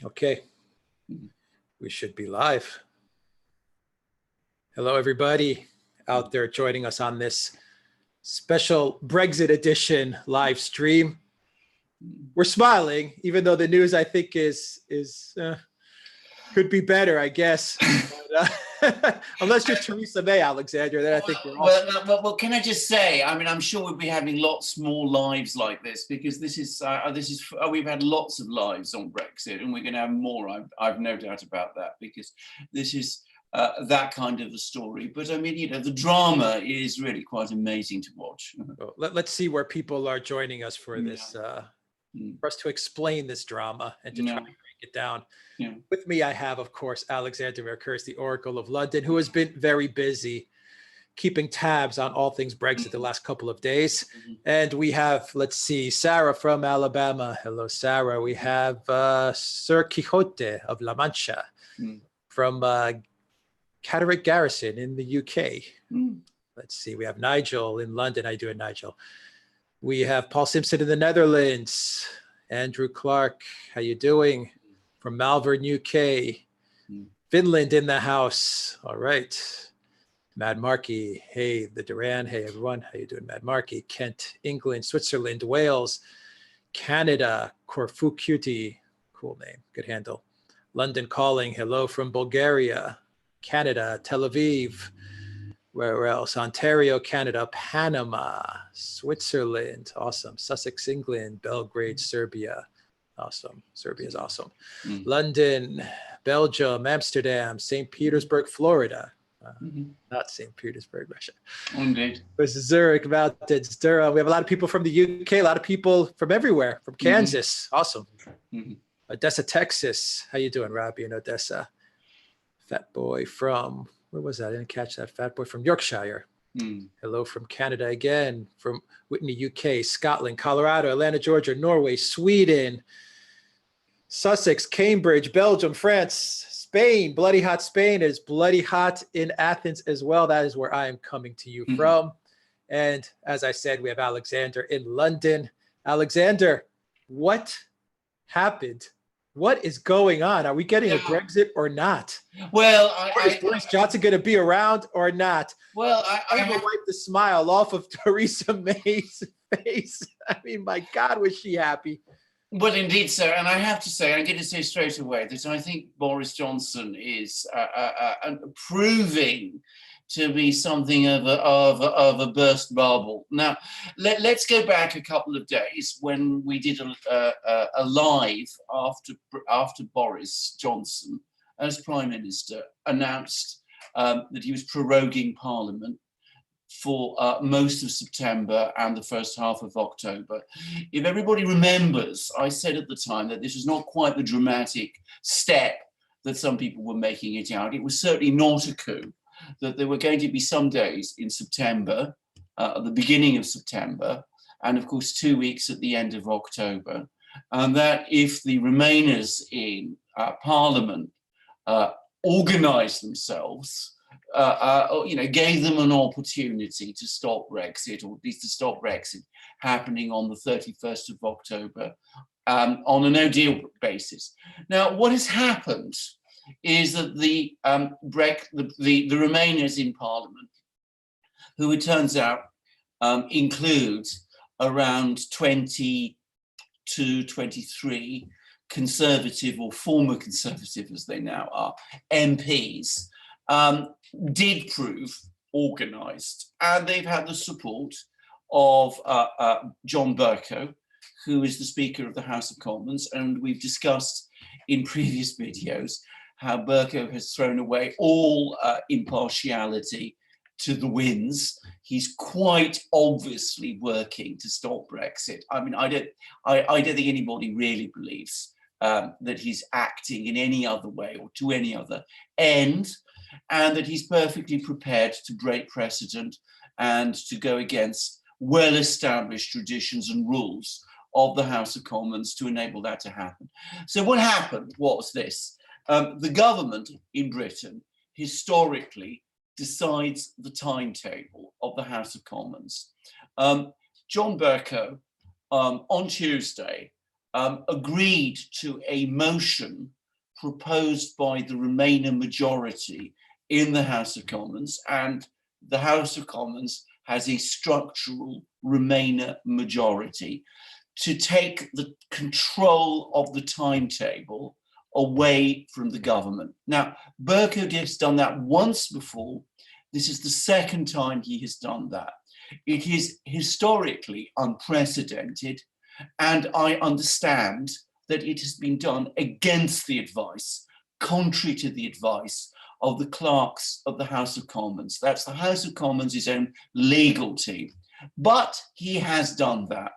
Okay, we should be live. Hello, everybody out there joining us on this special Brexit edition live stream. We're smiling, even though the news I think is could be better, I guess. But, unless you're Theresa May, Alexander, then I think we're all. Well, can I just say? I mean, I'm sure we'll be having lots more lives like this because we've had lots of lives on Brexit, and we're going to have more. I've no doubt about that because this is that kind of a story. But I mean, the drama is really quite amazing to watch. Well, let's see where people are joining us for this, for us to explain this drama and to try to break it down. Yeah. With me, I have, of course, Alexander Mercurs, the Oracle of London, who has been very busy keeping tabs on all things Brexit the last couple of days. And we have, let's see, Sarah from Alabama. Hello, Sarah. We have Sir Quixote of La Mancha from Catterick Garrison in the UK. Let's see, we have Nigel in London. How you doing, Nigel? We have Paul Simpson in the Netherlands. Andrew Clark, how you doing? From Malvern, UK. Finland in the house. All right. Mad Markey. Hey, the Duran. Hey, everyone. How you doing, Mad Markey? Kent, England, Switzerland, Wales, Canada, Corfu Cutie. Cool name. Good handle. London calling. Hello from Bulgaria. Canada, Tel Aviv. Where else? Ontario, Canada, Panama, Switzerland. Awesome. Sussex, England, Belgrade, Serbia. Awesome. Serbia is awesome. London, Belgium, Amsterdam, St. Petersburg, Florida. Not St. Petersburg, Russia. Indeed. There's Zurich, Mountains, Durham. We have a lot of people from the UK, a lot of people from everywhere, from Kansas. Awesome. Odessa, Texas. How you doing, Robbie in Odessa? Fat boy from, where was that? I didn't catch that. Fat boy from Yorkshire. Hello from Canada again, from Whitney, UK, Scotland, Colorado, Atlanta, Georgia, Norway, Sweden, Sussex, Cambridge, Belgium, France, Spain. Bloody hot Spain is bloody hot in Athens as well. That is where I am coming to you from. And as I said, we have Alexander in London. Alexander, what happened? What is going on? Are we getting a Brexit or not? Well, is Boris Johnson going to be around or not? Well, I'm going to wipe the smile off of Theresa May's face. I mean, my God, was she happy? Well, indeed, sir. And I have to say, I'm going to say straight away that I think Boris Johnson is proving to be something of a burst bubble. Now, let's go back a couple of days when we did a live after Boris Johnson, as Prime Minister, announced that he was proroguing Parliament for most of September and the first half of October. If everybody remembers, I said at the time that this was not quite the dramatic step that some people were making it out. It was certainly not a coup. That there were going to be some days in September, at the beginning of September, and of course 2 weeks at the end of October, and that if the Remainers in Parliament organised themselves, gave them an opportunity to stop Brexit, or at least to stop Brexit happening on the 31st of October on a no-deal basis. Now, what has happened is that the Remainers in Parliament, who it turns out include around 20 to 23 Conservative or former Conservative, as they now are, MPs, did prove organised. And they've had the support of John Bercow, who is the Speaker of the House of Commons. And we've discussed in previous videos how Bercow has thrown away all impartiality to the winds. He's quite obviously working to stop Brexit. I mean, I don't think anybody really believes that he's acting in any other way or to any other end, and that he's perfectly prepared to break precedent and to go against well-established traditions and rules of the House of Commons to enable that to happen. So what happened was this. The government in Britain historically decides the timetable of the House of Commons. John Bercow on Tuesday agreed to a motion proposed by the Remainer majority in the House of Commons, and the House of Commons has a structural Remainer majority to take the control of the timetable away from the government. Now, Bercow has done that once before. This is the second time he has done that. It is historically unprecedented, and I understand that it has been done against the advice, contrary to the advice of the clerks of the House of Commons. That's the House of Commons' own legal team. But he has done that.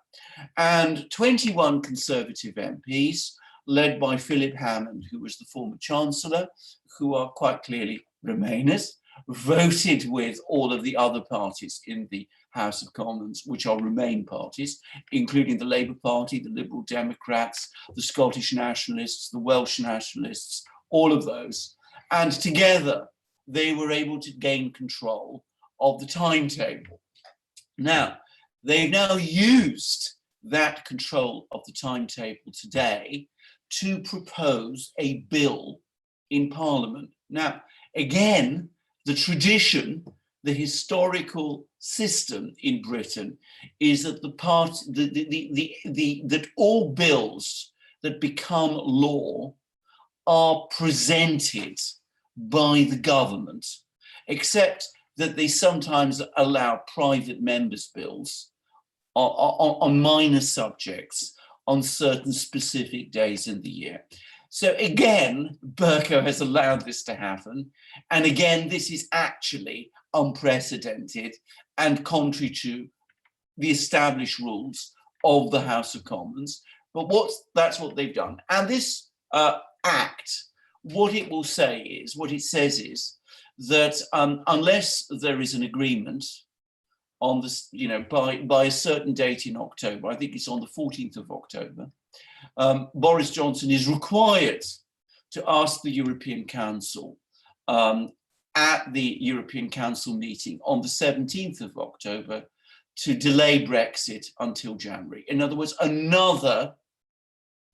And 21 Conservative MPs, led by Philip Hammond, who was the former Chancellor, who are quite clearly Remainers, voted with all of the other parties in the House of Commons, which are Remain parties, including the Labour Party, the Liberal Democrats, the Scottish Nationalists, the Welsh Nationalists, all of those. And together, they were able to gain control of the timetable. Now, they've now used that control of the timetable today to propose a bill in Parliament. Now, again, the tradition, the historical system in Britain is that that all bills that become law are presented by the government, except that they sometimes allow private members' bills on minor subjects on certain specific days in the year. So again, Bercow has allowed this to happen. And again, this is actually unprecedented and contrary to the established rules of the House of Commons. But that's what they've done. And this act, what it will say is, what it says is that unless there is an agreement on this, by a certain date in October, I think it's on the 14th of October, Boris Johnson is required to ask the European Council at the European Council meeting on the 17th of October to delay Brexit until January. In other words, another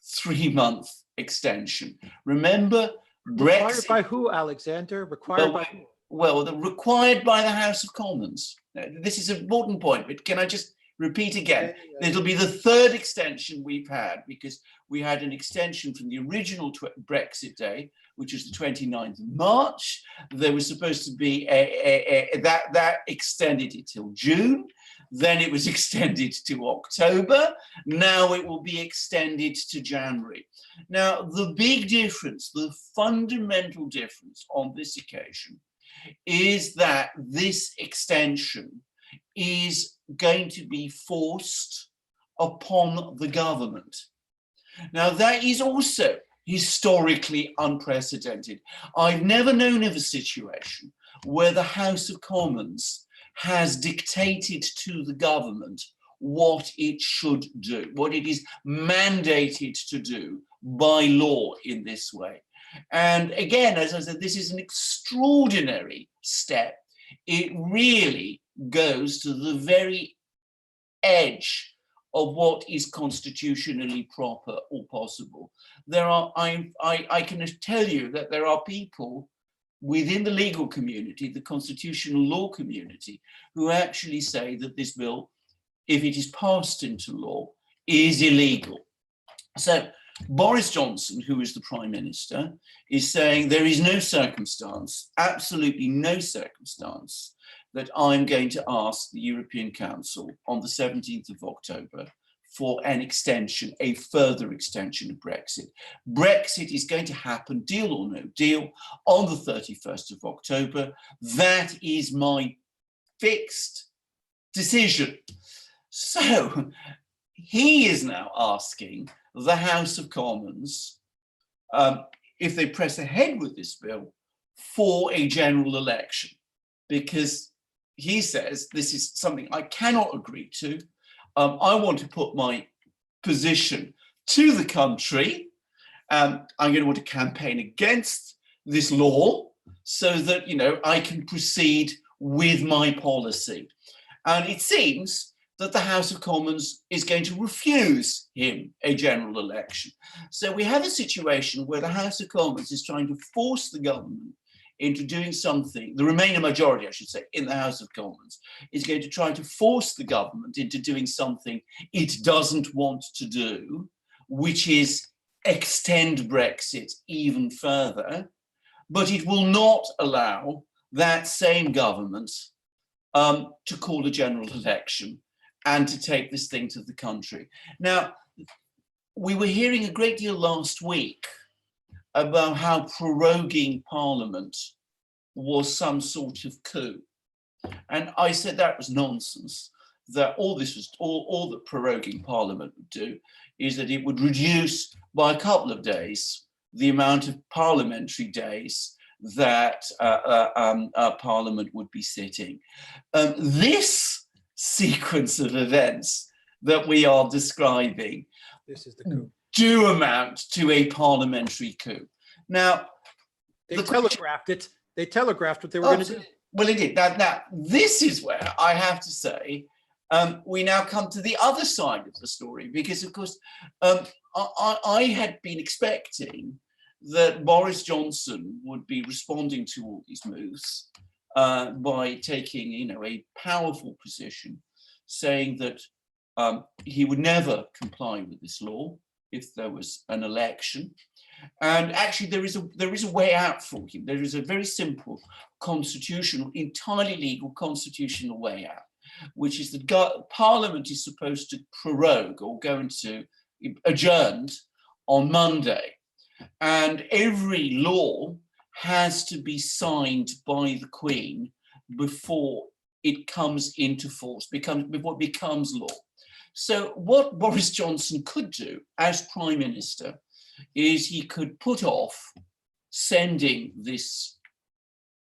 3-month extension. Remember, Required Brexit. by who, Alexander? Required by who? Well, required by the House of Commons. Now, this is an important point, but can I just repeat again? It'll be the third extension we've had, because we had an extension from the original Brexit day, which is the 29th of March. There was supposed to be that extended it till June. Then it was extended to October. Now it will be extended to January. Now, the big difference, the fundamental difference on this occasion is that this extension is going to be forced upon the government. Now, that is also historically unprecedented. I've never known of a situation where the House of Commons has dictated to the government what it should do, what it is mandated to do by law in this way. And again, as I said, this is an extraordinary step. It really goes to the very edge of what is constitutionally proper or possible. I can tell you that there are people within the legal community, the constitutional law community, who actually say that this bill, if it is passed into law, is illegal. So Boris Johnson, who is the Prime Minister, is saying there is no circumstance, absolutely no circumstance, that I'm going to ask the European Council on the 17th of October for an extension, a further extension of Brexit. Brexit is going to happen, deal or no deal, on the 31st of October. That is my fixed decision. So he is now asking the House of Commons, if they press ahead with this bill, for a general election, because he says this is something I cannot agree to. I want to put my position to the country. I'm going to want to campaign against this law so that, I can proceed with my policy. And it seems that the House of Commons is going to refuse him a general election. So we have a situation where the House of Commons is trying to force the government into doing something, the Remainer majority, I should say, in the House of Commons, is going to try to force the government into doing something it doesn't want to do, which is extend Brexit even further, but it will not allow that same government to call a general election and to take this thing to the country. Now, we were hearing a great deal last week about how proroguing Parliament was some sort of coup. And I said that was nonsense, that all that proroguing Parliament would do is that it would reduce by a couple of days the amount of parliamentary days that Parliament would be sitting. This sequence of events that we are describing, this is the coup, do amount to a parliamentary coup. Now, they telegraphed it. They telegraphed what they were going to do. Well, it did. Now, this is where I have to say we now come to the other side of the story, because, of course, I had been expecting that Boris Johnson would be responding to all these moves by taking, a powerful position, saying that he would never comply with this law if there was an election. And actually, there is a way out for him. There is a very simple constitutional, entirely legal constitutional way out, which is that Parliament is supposed to prorogue or go into adjourned on Monday. And every law has to be signed by the Queen before it comes into force, before it becomes law. So what Boris Johnson could do as Prime Minister is he could put off sending this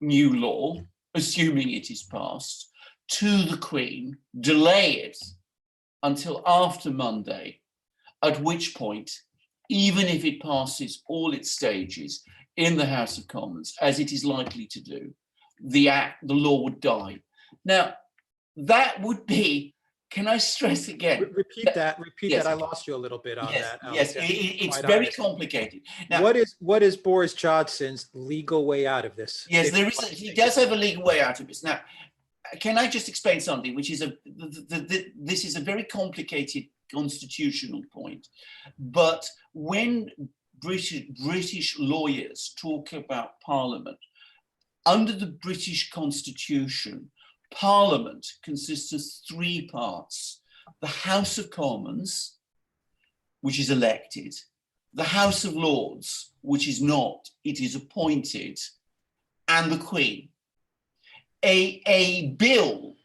new law, assuming it is passed, to the Queen, delay it until after Monday, at which point, even if it passes all its stages in the House of Commons, as it is likely to do, the law would die. Now, that would be, can I stress again? Repeat that. Yes. I lost you a little bit on that. Yes, it's very complicated. Now, what is Boris Johnson's legal way out of this? Yes, he does have a legal way out of this. Now, can I just explain something, which is this is a very complicated constitutional point, but when British lawyers talk about Parliament, under the British Constitution, Parliament consists of three parts: the House of Commons, which is elected, the House of Lords, which is not, it is appointed, and the Queen. A bill,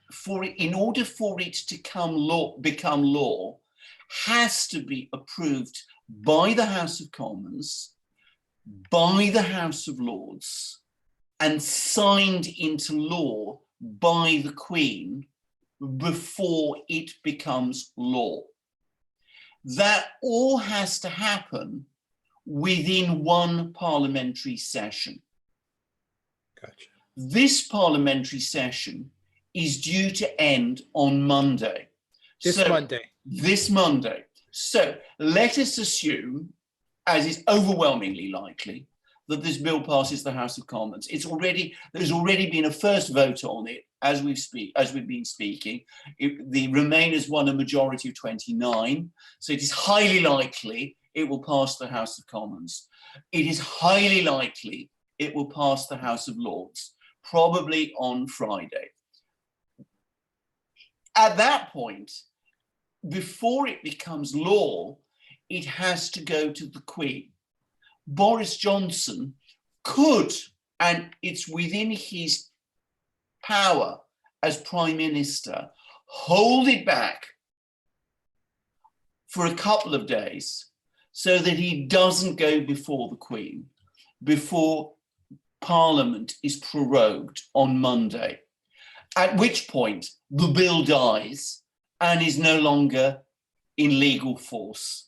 in order for it to become law, has to be approved by the House of Commons, by the House of Lords, and signed into law by the Queen before it becomes law. That all has to happen within one parliamentary session. Gotcha. This parliamentary session is due to end on Monday. This Monday. So let us assume, as is overwhelmingly likely, that this bill passes the House of Commons. There's already been a first vote on it as we've been speaking. The Remainers won a majority of 29, so it is highly likely it will pass the House of Commons. It is highly likely it will pass the House of Lords, probably on Friday. At that point, before it becomes law, it has to go to the Queen. Boris Johnson could, and it's within his power as Prime Minister, hold it back for a couple of days so that he doesn't go before the Queen, before Parliament is prorogued on Monday, at which point the bill dies and is no longer in legal force.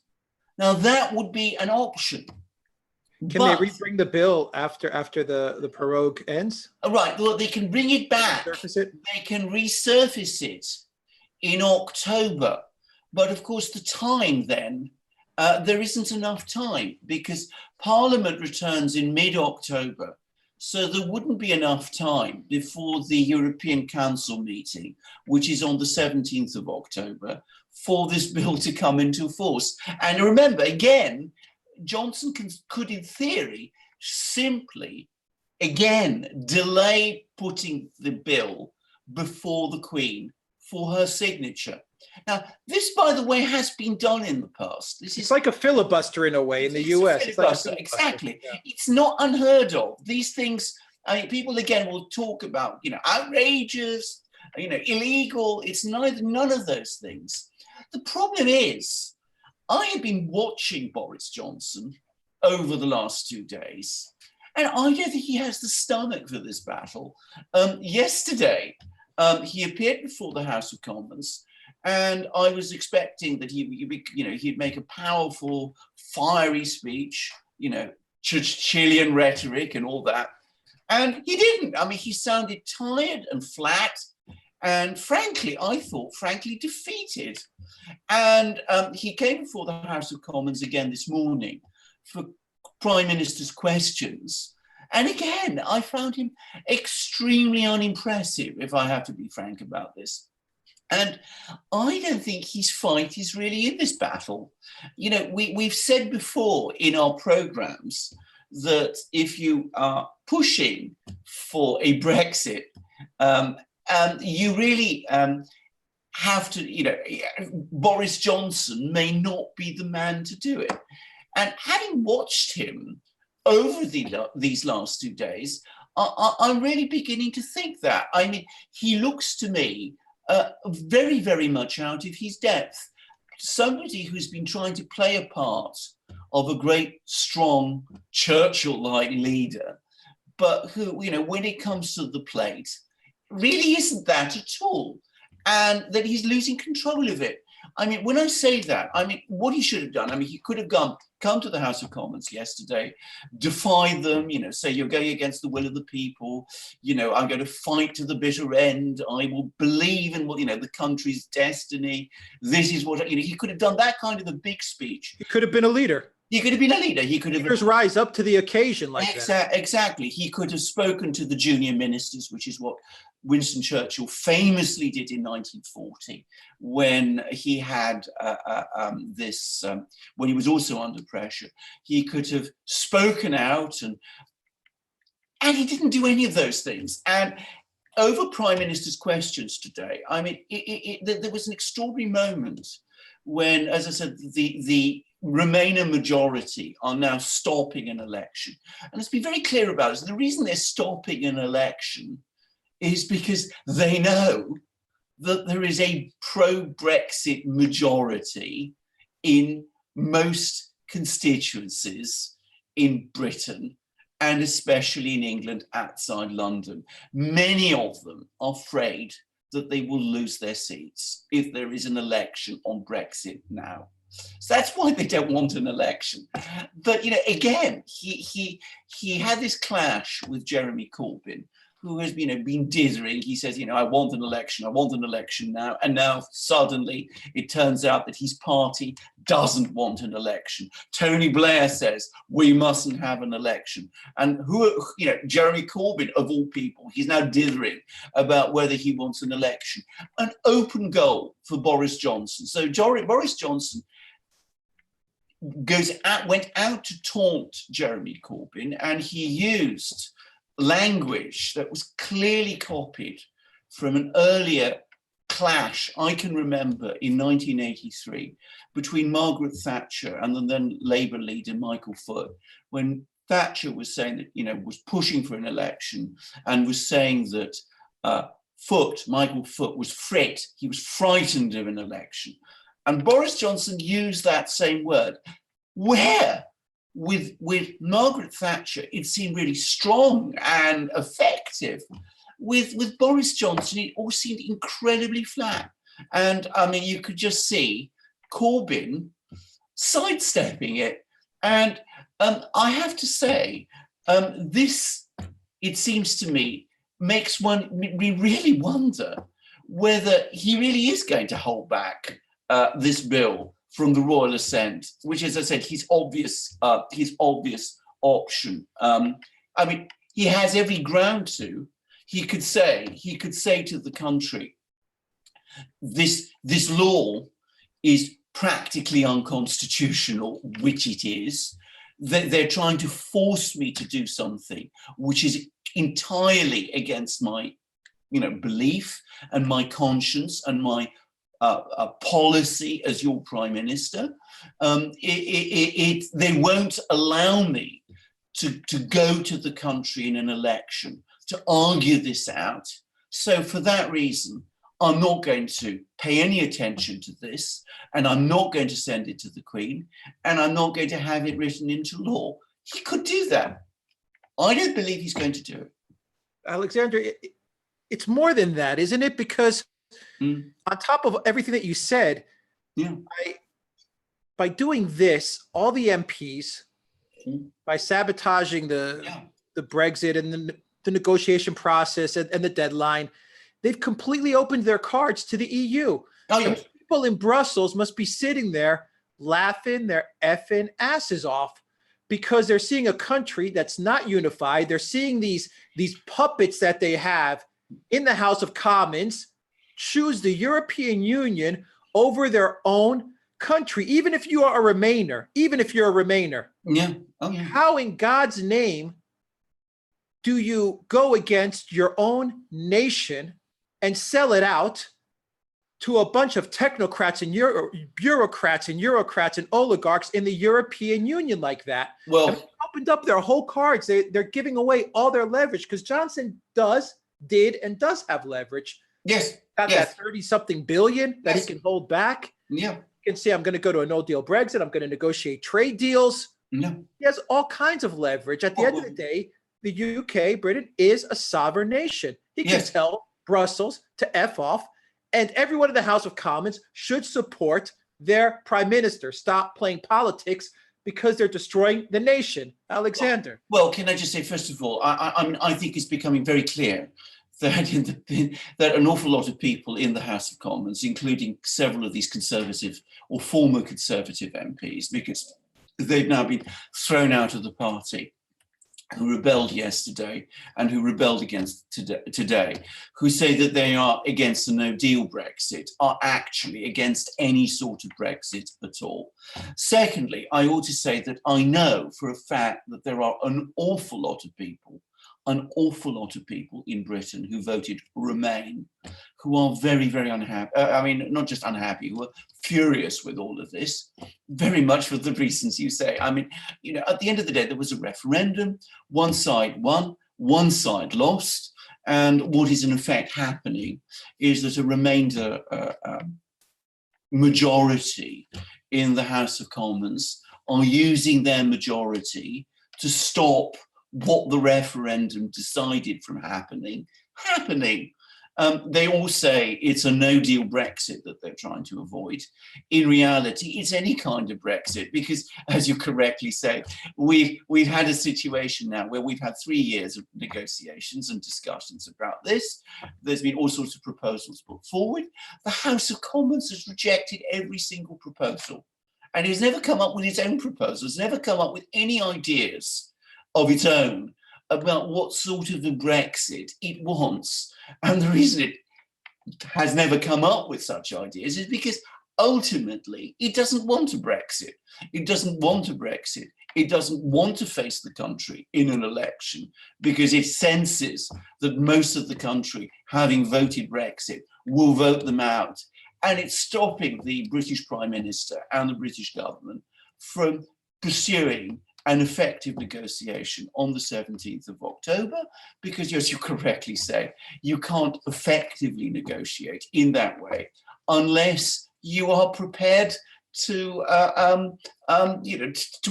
Now, that would be an option. Can they rebring the bill after the prorogue ends? Right, well, they can bring it back. Resurface it? They can resurface it in October. But of course, the time then, there isn't enough time because Parliament returns in mid-October. So there wouldn't be enough time before the European Council meeting, which is on the 17th of October, for this bill to come into force. And remember, again, Johnson could in theory, simply, again, delay putting the bill before the Queen for her signature. Now, this, by the way, has been done in the past. It's like a filibuster in a way in the US. It's like exactly. Yeah. It's not unheard of. These things, I mean, people again will talk about, outrageous, illegal. It's none of those things. The problem is, I have been watching Boris Johnson over the last 2 days, and I don't think he has the stomach for this battle. Yesterday, he appeared before the House of Commons, and I was expecting that he'd make a powerful, fiery speech, Churchillian rhetoric and all that. And he didn't. I mean, he sounded tired and flat. And frankly, I thought, defeated. And he came before the House of Commons again this morning for Prime Minister's questions. And again, I found him extremely unimpressive, if I have to be frank about this. And I don't think his fight is really in this battle. We've said before in our programs that if you are pushing for a Brexit, you really have to, Boris Johnson may not be the man to do it. And having watched him over these last 2 days, I'm really beginning to think that. I mean, he looks to me very, very much out of his depth. Somebody who's been trying to play a part of a great, strong, Churchill-like leader, but who, when it comes to the plate, really isn't that at all, and that he's losing control of it. I mean, when I say that, I mean, what he should have done, I mean, he could have come to the House of Commons yesterday, defy them, say you're going against the will of the people, I'm going to fight to the bitter end, I will believe in what, the country's destiny, this is what, he could have done that kind of a big speech. He could have been a leader. He could have been a leader. He could have rise up to the occasion like that. Exactly. He could have spoken to the junior ministers, which is what Winston Churchill famously did in 1940, when he had when he was also under pressure. He could have spoken out, and he didn't do any of those things. And over Prime Minister's questions today, I mean, there was an extraordinary moment when, as I said, the Remainer majority are now stopping an election. And let's be very clear about it. So the reason they're stopping an election is because they know that there is a pro-Brexit majority in most constituencies in Britain, and especially in England outside London. Many of them are afraid that they will lose their seats if there is an election on Brexit now. So that's why they don't want an election. But again, he had this clash with Jeremy Corbyn, who has been dithering. He says, I want an election now. And now suddenly it turns out that his party doesn't want an election. Tony Blair says we mustn't have an election. And Jeremy Corbyn, of all people, he's now dithering about whether he wants an election. An open goal for Boris Johnson. So Boris Johnson went out to taunt Jeremy Corbyn, and he used language that was clearly copied from an earlier clash I can remember in 1983 between Margaret Thatcher and the then Labour leader Michael Foot, when Thatcher was saying that, was pushing for an election and was saying that Michael Foot was he was frightened of an election. And Boris Johnson used that same word, where with Margaret Thatcher, it seemed really strong and effective. With Boris Johnson, it all seemed incredibly flat. And I mean, you could just see Corbyn sidestepping it. And I have to say, this, it seems to me, makes me really wonder whether he really is going to hold back this bill from the royal assent, which, as I said, his obvious option. I mean, he has every ground to. He could say to the country, this law is practically unconstitutional, which it is. They're trying to force me to do something which is entirely against my, belief and my conscience and my policy as your prime minister. They won't allow me to go to the country in an election to argue this out. So for that reason, I'm not going to pay any attention to this, and I'm not going to send it to the Queen, and I'm not going to have it written into law. He could do that. I don't believe he's going to do it. Alexander, it's more than that, isn't it? Because on top of everything that you said, by doing this, all the MPs, by sabotaging the Brexit and the negotiation process and the deadline, they've completely opened their cards to the EU. Oh, yes. People in Brussels must be sitting there laughing their effing asses off because they're seeing a country that's not unified. They're seeing these puppets that they have in the House of Commons choose the European Union over their own country, even if you are a Remainer, Yeah. Oh, yeah. How in God's name do you go against your own nation and sell it out to a bunch of technocrats and bureaucrats and oligarchs in the European Union like that? Well, and opened up their whole cards. They're giving away all their leverage because Johnson did and does have leverage. Yes. Got that 30-something billion that he can hold back. Yeah. He can say, I'm going to go to a no-deal Brexit. I'm going to negotiate trade deals. Yeah. He has all kinds of leverage. At the end of the day, the UK, Britain, is a sovereign nation. He can tell Brussels to F off, and everyone in the House of Commons should support their prime minister. Stop playing politics because they're destroying the nation. Alexander. Well, can I just say, first of all, I think it's becoming very clear that that an awful lot of people in the House of Commons, including several of these Conservative or former Conservative MPs, because they've now been thrown out of the party, who rebelled yesterday and who rebelled against today, who say that they are against a no-deal Brexit, are actually against any sort of Brexit at all. Secondly, I ought to say that I know for a fact that there are an awful lot of people in Britain who voted Remain, who are very, very unhappy. I mean, not just unhappy, who are furious with all of this, very much for the reasons you say. I mean, at the end of the day, there was a referendum. One side won, one side lost. And what is in effect happening is that a remainder majority in the House of Commons are using their majority to stop what the referendum decided from happening. They all say it's a no-deal Brexit that they're trying to avoid. In reality, it's any kind of Brexit because, as you correctly say, we've had a situation now where we've had 3 years of negotiations and discussions about this. There's been all sorts of proposals put forward. The House of Commons has rejected every single proposal, and it's never come up with its own proposals, never come up with any ideas of its own about what sort of a Brexit it wants. And the reason it has never come up with such ideas is because ultimately it doesn't want a Brexit. It doesn't want a Brexit. It doesn't want to face the country in an election because it senses that most of the country, having voted Brexit, will vote them out. And it's stopping the British Prime Minister and the British government from pursuing an effective negotiation on the 17th of October, because as you correctly say, you can't effectively negotiate in that way unless you are prepared to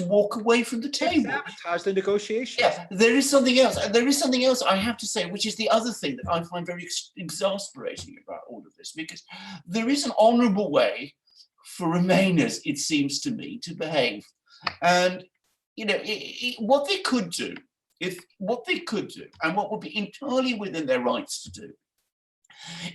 walk away from the table. Sabotage the negotiation. Yeah, there is something else. There is something else I have to say, which is the other thing that I find very exasperating about all of this, because there is an honourable way for Remainers, it seems to me, to behave. And what they could do, and what would be entirely within their rights to do,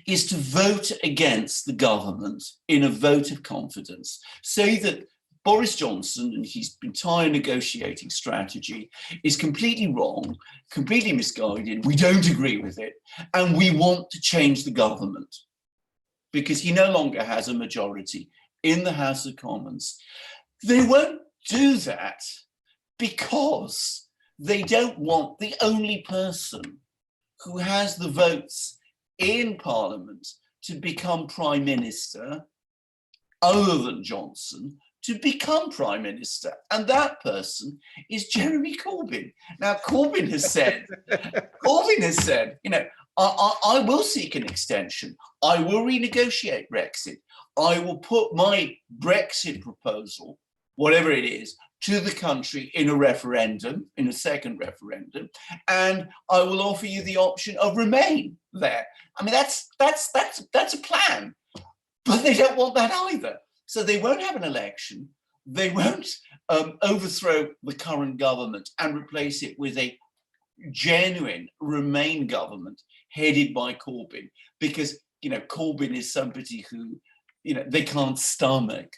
is to vote against the government in a vote of confidence, say that Boris Johnson and his entire negotiating strategy is completely wrong, completely misguided, we don't agree with it, and we want to change the government because he no longer has a majority in the House of Commons. They won't do that because they don't want the only person who has the votes in Parliament to become Prime Minister, other than Johnson, to become Prime Minister. And that person is Jeremy Corbyn. Now, Corbyn has said, you know, I will seek an extension. I will renegotiate Brexit. I will put my Brexit proposal, whatever it is, to the country in a referendum, in a second referendum, and I will offer you the option of remain there. I mean, that's a plan, but they don't want that either. So they won't have an election. They won't overthrow the current government and replace it with a genuine Remain government headed by Corbyn, because, you know, Corbyn is somebody who, you know, they can't stomach.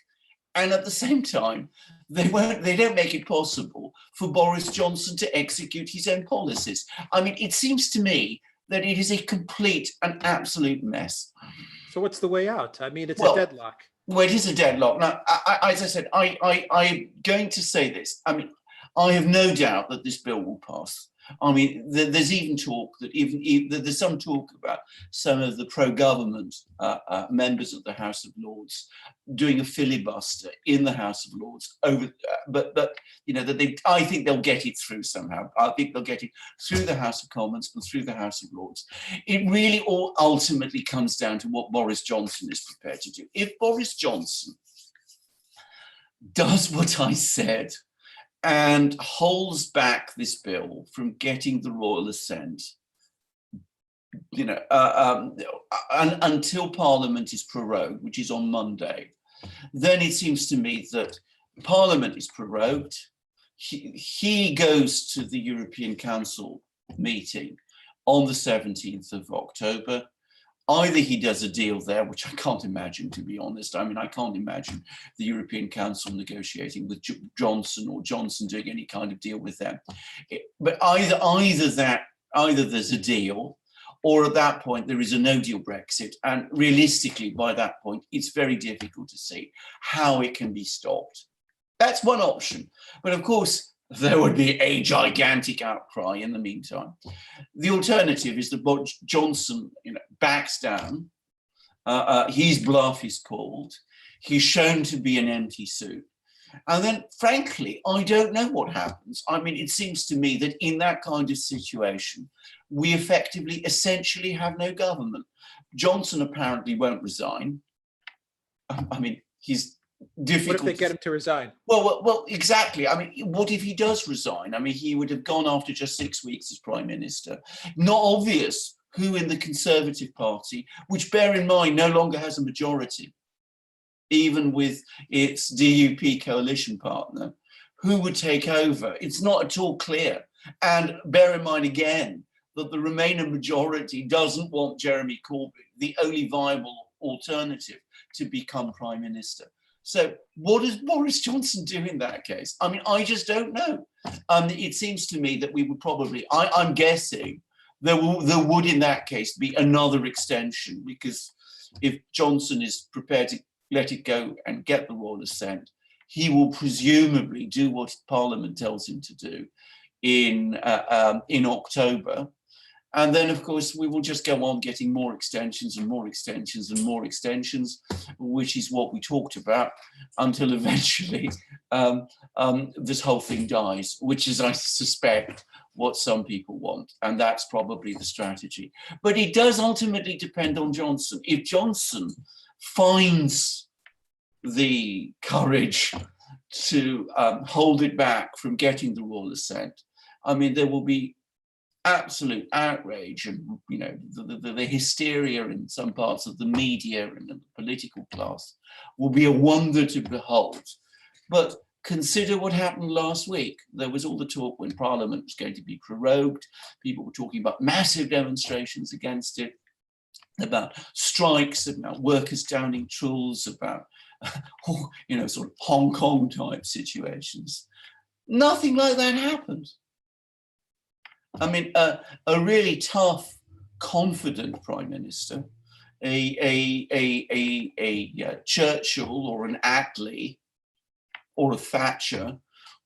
And at the same time, they don't make it possible for Boris Johnson to execute his own policies. I mean, it seems to me that it is a complete and absolute mess. So what's the way out? I mean, it's a deadlock. Well, it is a deadlock. Now, as I said, I'm going to say this. I mean, I have no doubt that this bill will pass. I mean, there's even talk that there's some talk about some of the pro-government members of the House of Lords doing a filibuster in the House of Lords over, but you know, that I think they'll get it through somehow. I think they'll get it through the House of Commons and through the House of Lords. It really all ultimately comes down to what Boris Johnson is prepared to do. If Boris Johnson does what I said and holds back this bill from getting the royal assent, you know, until Parliament is prorogued, which is on Monday, then it seems to me that Parliament is prorogued. He goes to the European Council meeting on the 17th of October. Either he does a deal there, which I can't imagine, to be honest. I mean, I can't imagine the European Council negotiating with Johnson or Johnson doing any kind of deal with them. But either there's a deal, or at that point there is a no-deal Brexit. And realistically, by that point, it's very difficult to see how it can be stopped. That's one option. But of course, there would be a gigantic outcry in the meantime. The alternative is that Johnson, you know, backs down. His bluff is called. He's shown to be an empty suit. And then, frankly, I don't know what happens. I mean, it seems to me that in that kind of situation, we effectively, essentially have no government. Johnson apparently won't resign. I mean, he's difficult. What if they get him to resign? Well, exactly. I mean, what if he does resign? I mean, he would have gone after just 6 weeks as Prime Minister. Not obvious who in the Conservative Party, which, bear in mind, no longer has a majority, even with its DUP coalition partner, who would take over. It's not at all clear. And bear in mind again that the Remainer majority doesn't want Jeremy Corbyn, the only viable alternative, to become Prime Minister. So what does Boris Johnson do in that case? I mean, I just don't know. It seems to me that we would probably, I'm guessing, there would in that case be another extension, because if Johnson is prepared to let it go and get the royal assent, he will presumably do what Parliament tells him to do in October. And then, of course, we will just go on getting more extensions and more extensions and more extensions, which is what we talked about, until eventually this whole thing dies, which is, I suspect, what some people want. And that's probably the strategy. But it does ultimately depend on Johnson. If Johnson finds the courage to hold it back from getting the royal assent, I mean, there will be absolute outrage, and you know, the hysteria in some parts of the media and the political class will be a wonder to behold. But consider what happened last week. There was all the talk when Parliament was going to be prorogued. People were talking about massive demonstrations against it. about strikes, about workers downing tools, about sort of Hong Kong type situations. Nothing like that happened. I mean, a really tough, confident prime minister, a Churchill or an Attlee or a Thatcher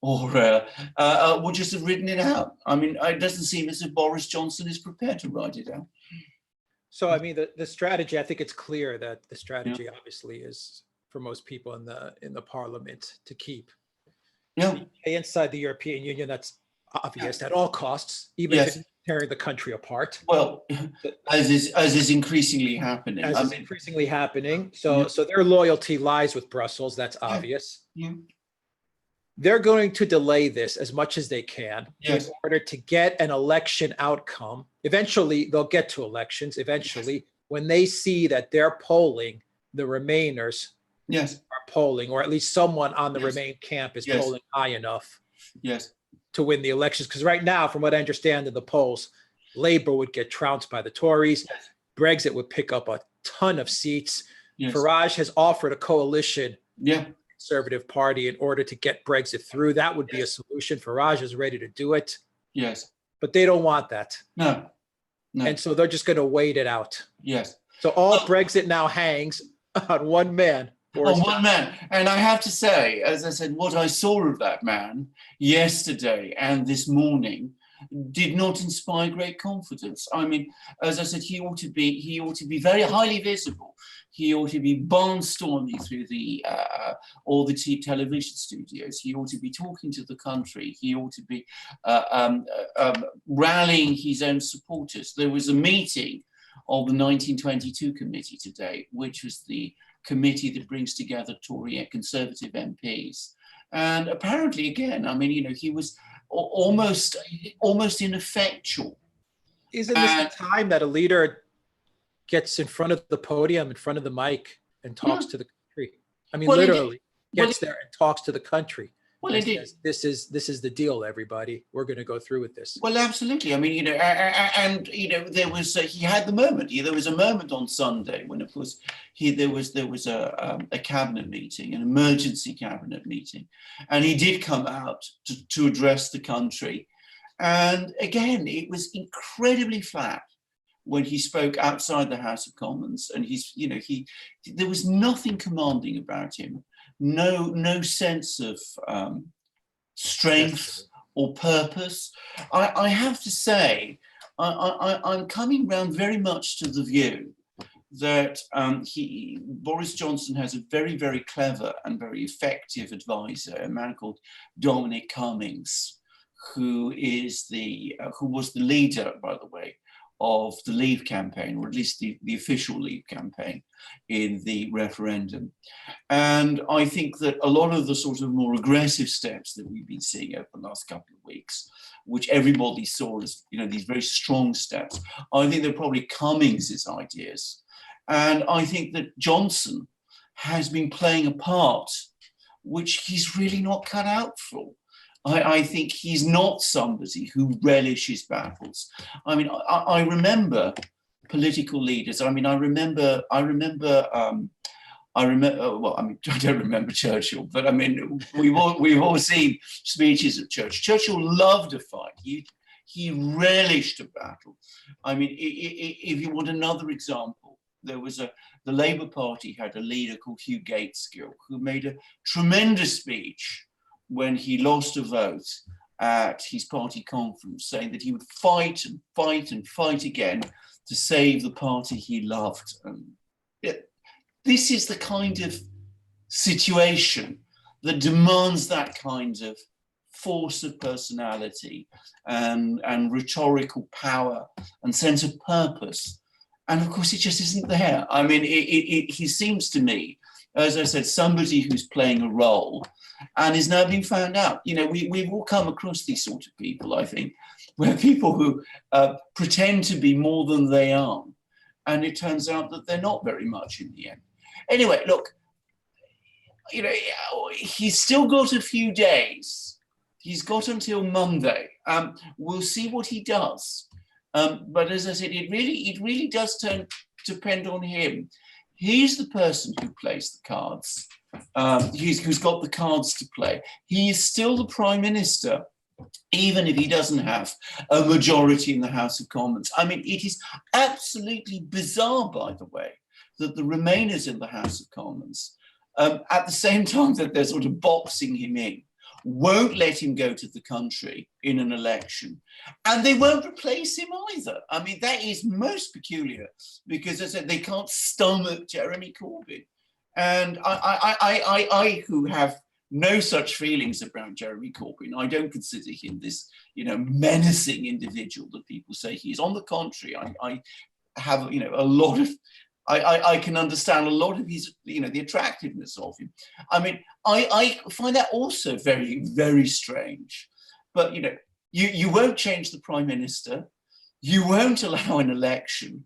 would just have written it out. I mean, it doesn't seem as if Boris Johnson is prepared to write it out. So, I mean, the strategy, I think it's clear that the strategy obviously is for most people in the parliament to keep inside the European Union. That's obvious at all costs, even if it's tearing the country apart. Well, as is increasingly happening. Increasingly happening. So their loyalty lies with Brussels. That's obvious. Yeah. They're going to delay this as much as they can in order to get an election outcome. Eventually, they'll get to elections. Eventually, when they see that they're polling, the Remainers are polling, or at least someone on the Remain camp is polling high enough to win the elections. Because right now, from what I understand in the polls, Labour would get trounced by the Tories. Brexit would pick up a ton of seats. Farage has offered a coalition Conservative Party in order to get Brexit through. That would be a solution. Farage is ready to do it. But they don't want that. No. And so they're just going to wait it out. So all Brexit now hangs on one man. On one man. And I have to say, as I said, what I saw of that man yesterday and this morning did not inspire great confidence. I mean, as I said, he ought to be very highly visible. He ought to be barnstorming through all the television studios. He ought to be talking to the country. He ought to be rallying his own supporters. There was a meeting of the 1922 committee today, which was the committee that brings together Tory and Conservative MPs. And apparently, again, I mean, he was almost ineffectual. Isn't this the time that a leader gets in front of the podium, in front of the mic, and talks to the country? I mean, literally gets there and talks to the country. Well, indeed. This is the deal, everybody. We're going to go through with this. Well, absolutely. I mean, there was he had the moment. There was a moment on Sunday when, of course, there was a cabinet meeting, an emergency cabinet meeting, and he did come out to address the country. And again, it was incredibly flat when he spoke outside the House of Commons, and there was nothing commanding about him. No sense of strength or purpose. I have to say, I'm coming round very much to the view that Boris Johnson has a very, very clever and very effective advisor, a man called Dominic Cummings, who was the leader, by the way, of the Leave campaign, or at least the official Leave campaign in the referendum. And I think that a lot of the sort of more aggressive steps that we've been seeing over the last couple of weeks, which everybody saw as these very strong steps, I think they're probably Cummings's ideas. And I think that Johnson has been playing a part which he's really not cut out for. I think he's not somebody who relishes battles. I mean, I remember political leaders. I mean, I remember. Well, I mean, I don't remember Churchill, but I mean, we've all seen speeches of Churchill. Churchill loved a fight. He relished a battle. I mean, if you want another example, there was the Labour Party had a leader called Hugh Gateskill who made a tremendous speech when he lost a vote at his party conference, saying that he would fight and fight and fight again to save the party he loved. And this is the kind of situation that demands that kind of force of personality and rhetorical power and sense of purpose. And of course, it just isn't there. I mean, he seems to me, as I said, somebody who's playing a role and is now being found out. We've all come across these sort of people, I think, where people who pretend to be more than they are, and it turns out that they're not very much in the end. Anyway, look, he's still got a few days. He's got until Monday. We'll see what he does. But as I said, it really does turn depend on him. He's the person who plays the cards. Who's got the cards to play. He is still the Prime Minister, even if he doesn't have a majority in the House of Commons. I mean, it is absolutely bizarre, by the way, that the Remainers in the House of Commons, at the same time that they're sort of boxing him in, won't let him go to the country in an election, and they won't replace him either. I mean, that is most peculiar, because as I said, they can't stomach Jeremy Corbyn. And I who have no such feelings about Jeremy Corbyn, I don't consider him this, menacing individual that people say he is. On the contrary, I have, a lot of, I can understand a lot of his, the attractiveness of him. I mean, I find that also very, very strange. But, you won't change the Prime Minister, you won't allow an election,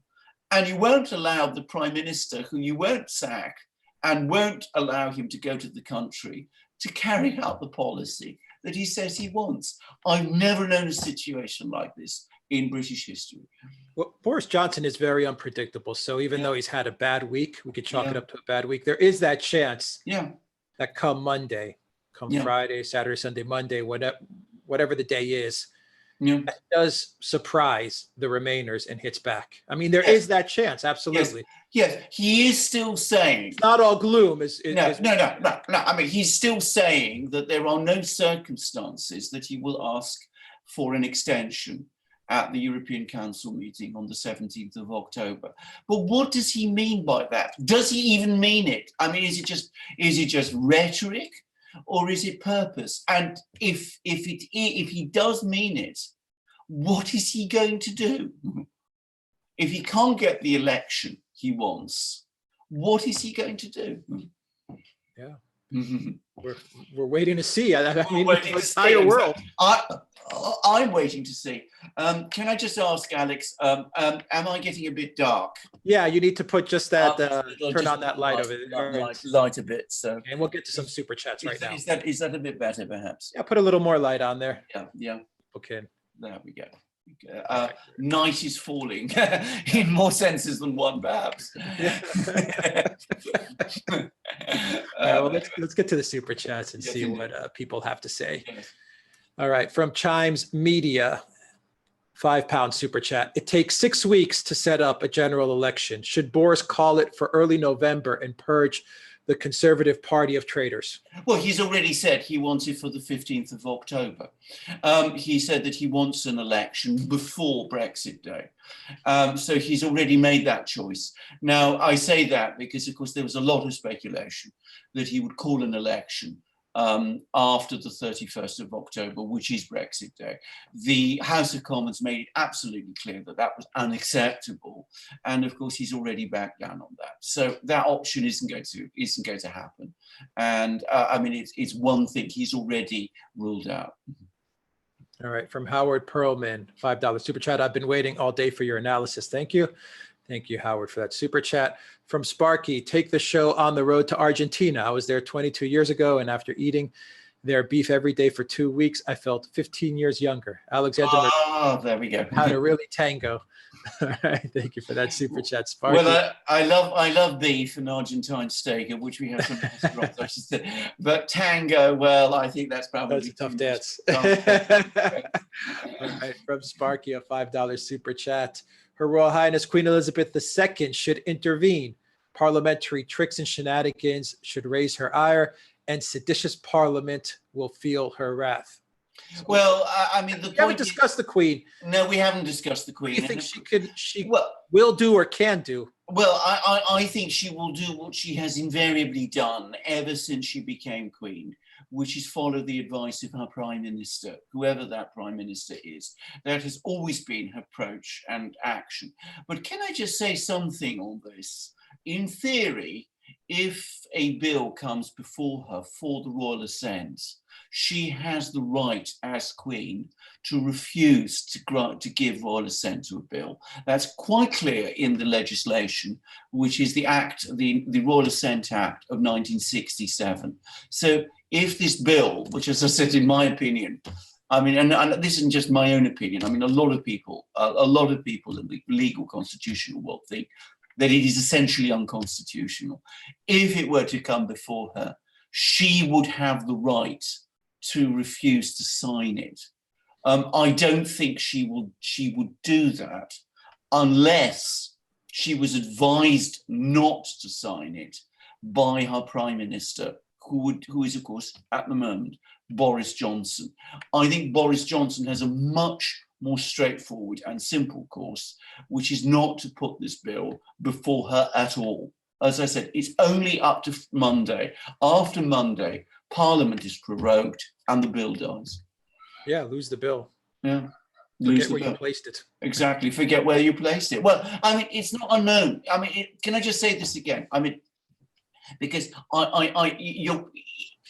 and you won't allow the Prime Minister, who you won't sack, and won't allow him to go to the country to carry out the policy that he says he wants. I've never known a situation like this in British history. Well, Boris Johnson is very unpredictable. So even though he's had a bad week, we could chalk it up to a bad week. There is that chance that come Monday, Friday, Saturday, Sunday, Monday, whatever the day is, that does surprise the Remainers and hits back. I mean, there is that chance, absolutely. Yes, he is still saying. Not all gloom. No. I mean, he's still saying that there are no circumstances that he will ask for an extension at the European Council meeting on the 17th of October. But what does he mean by that? Does he even mean it? I mean, is it just rhetoric, or is it purpose? And if he does mean it, what is he going to do? If he can't get the election he wants, what is he going to do? Yeah, we're waiting to see. I mean, the entire world. I'm waiting to see. Can I just ask, Alex, am I getting a bit dark? Yeah, you need to put just that, turn on that light over there. Light a bit. So. And we'll get to some super chats right now. Is that a bit better, perhaps? Yeah, put a little more light on there. Yeah. Okay. There we go. Night is falling in more senses than one, perhaps. Well, let's get to the super chats and see what people have to say. Yes. All right, from Chimes Media, £5 super chat. It takes 6 weeks to set up a general election. Should Boris call it for early November and purge the Conservative Party of traitors? Well, he's already said he wants it for the 15th of October. He said that he wants an election before Brexit Day. So he's already made that choice. Now, I say that because, of course, there was a lot of speculation that he would call an election after the 31st of October, which is Brexit Day. The House of Commons made it absolutely clear that that was unacceptable, and of course he's already backed down on that. So that option isn't going to happen. And I mean, it's one thing he's already ruled out. All right, from Howard Perlman, $5 super chat. I've been waiting all day for your analysis. Thank you. Thank you, Howard, for that super chat. From Sparky, take the show on the road to Argentina. I was there 22 years ago, and after eating their beef every day for 2 weeks, I felt 15 years younger. Alexander, there we go. How to really tango. All right, thank you for that super chat, Sparky. Well, I love beef and Argentine steak, of which we have some restaurants, I should say. But tango, well, I think that's probably a tough dance. All right, from Sparky, a $5 super chat. Her Royal Highness Queen Elizabeth II should intervene. Parliamentary tricks and shenanigans should raise her ire, and seditious Parliament will feel her wrath. Well, I mean, we haven't discussed the Queen. No, we haven't discussed the Queen. What do you think she will do or can do? Well, I think she will do what she has invariably done ever since she became Queen, which is follow the advice of her Prime Minister, whoever that Prime Minister is. That has always been her approach and action. But can I just say something on this? In theory, if a bill comes before her for the royal assent, she has the right as Queen to refuse to give royal assent to a bill. That's quite clear in the legislation, which is the Royal Assent Act of 1967. So if this bill, which, as I said, in my opinion, I mean, and this isn't just my own opinion, I mean, a lot of people in the legal constitutional world think that it is essentially unconstitutional. If it were to come before her, she would have the right to refuse to sign it. I don't think she would do that unless she was advised not to sign it by her Prime Minister, who is, of course, at the moment, Boris Johnson. I think Boris Johnson has a much more straightforward and simple course, which is not to put this bill before her at all. As I said, it's only up to Monday. After Monday, Parliament is prorogued and the bill dies. Yeah, lose the bill. Yeah. Forget where you placed it. Exactly. Forget where you placed it. Well, I mean, it's not unknown. I mean, can I just say this again? I mean, because